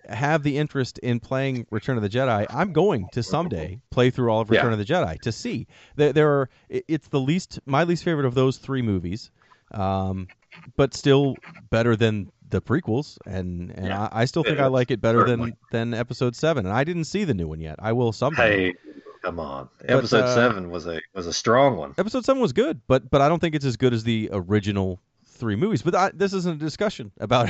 have the interest in playing Return of the Jedi, I'm going to someday play through all of Return of the Jedi to see. It's my least favorite of those 3 movies, but still better than the prequels, and I still think I like it better than Episode 7. And I didn't see the new one yet. I will someday. Hey, come on! Episode 7 was a strong one. Episode 7 was good, but I don't think it's as good as the original 3 movies. But this isn't a discussion about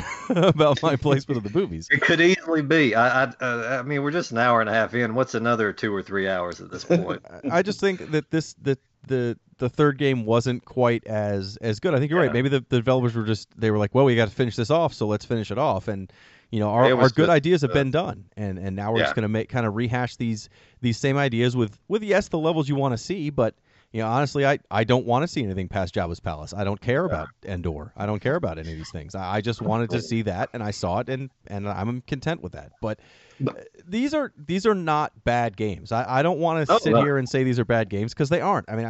my placement of the movies. It could easily be. I mean, we're just an hour and a half in. What's another 2 or 3 hours at this point? I just think that the third game wasn't quite as good. I think you're right. Maybe the developers were like, well, we got to finish this off, so let's finish it off. And our good ideas have been done, and now we're just going to kind of rehash these same ideas with yes, the levels you want to see, but honestly, I don't want to see anything past Jabba's palace. I don't care about Endor. I don't care about any of these things. I just wanted to see that, and I saw it, and I'm content with that. But these are not bad games. I don't want to sit here and say these are bad games, because they aren't. I mean,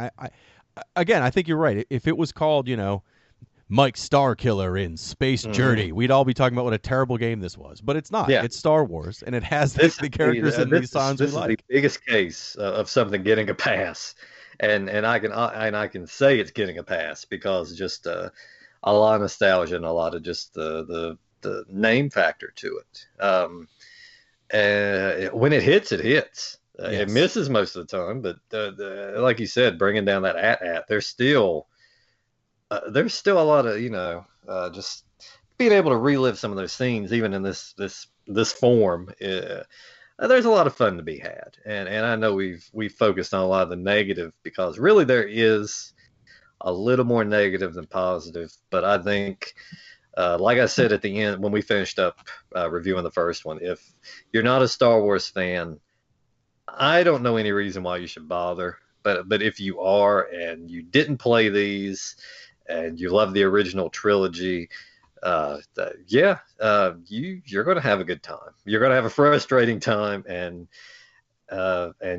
I think you're right. If it was called, Mike Starkiller in Space Journey, we'd all be talking about what a terrible game this was. But it's not. Yeah. It's Star Wars, and it has the characters and these songs we like. This is the biggest case of something getting a pass, and I can say it's getting a pass because just a lot of nostalgia and a lot of just the name factor to it. When it hits, it hits. Yes. It misses most of the time, but like you said, bringing down that AT-AT, there's still a lot of just being able to relive some of those scenes, even in this form. There's a lot of fun to be had, and I know we've focused on a lot of the negative, because really there is a little more negative than positive. But I think, like I said at the end when we finished up reviewing the first one, if you're not a Star Wars fan, I don't know any reason why you should bother, but if you are and you didn't play these and you love the original trilogy, you're going to have a good time. You're going to have a frustrating time, and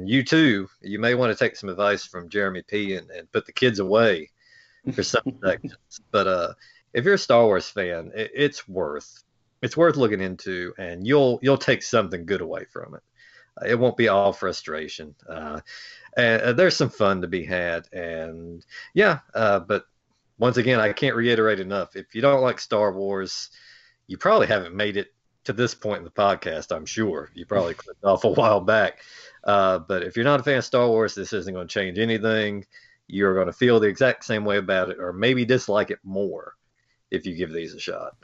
you too, you may want to take some advice from Jeremy P. and put the kids away for some sections. But if you're a Star Wars fan, it's worth looking into, and you'll take something good away from it. It won't be all frustration. And there's some fun to be had, and but once again, I can't reiterate enough. If you don't like Star Wars, you probably haven't made it to this point in the podcast. I'm sure you probably clicked off a while back. But if you're not a fan of Star Wars, this isn't going to change anything. You're going to feel the exact same way about it, or maybe dislike it more if you give these a shot.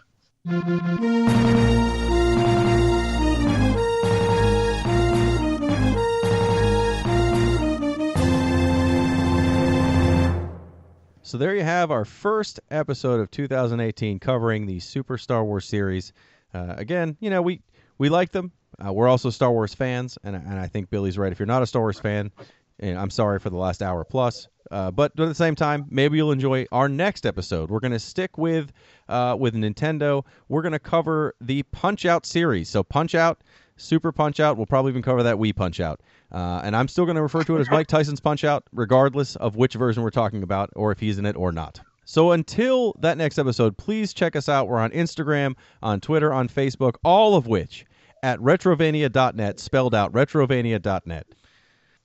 So there you have our first episode of 2018 covering the Super Star Wars series. Again, we like them. We're also Star Wars fans, and I think Billy's right. If you're not a Star Wars fan, I'm sorry for the last hour plus. But at the same time, maybe you'll enjoy our next episode. We're going to stick with Nintendo. We're going to cover the Punch-Out series. So Punch-Out, Super Punch-Out. We'll probably even cover that Wii Punch-Out. And I'm still going to refer to it as Mike Tyson's Punch-Out, regardless of which version we're talking about or if he's in it or not. So until that next episode, please check us out. We're on Instagram, on Twitter, on Facebook, all of which at retrovania.net, spelled out retrovania.net.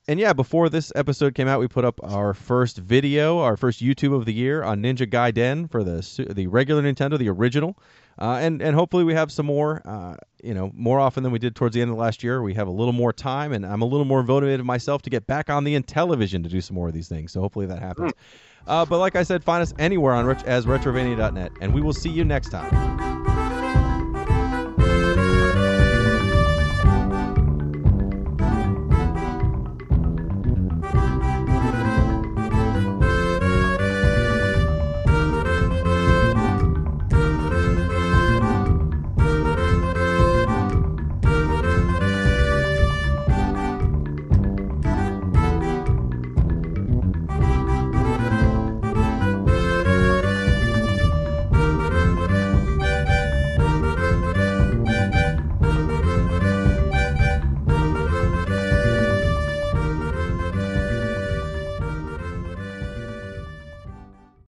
And yeah, before this episode came out, we put up our first video, our first YouTube of the year on Ninja Gaiden for the regular Nintendo, the original. And hopefully we have some more, more often than we did towards the end of last year. We have a little more time, and I'm a little more motivated myself to get back on the Intellivision to do some more of these things. So hopefully that happens. But like I said, find us anywhere as retrovania.net, and we will see you next time.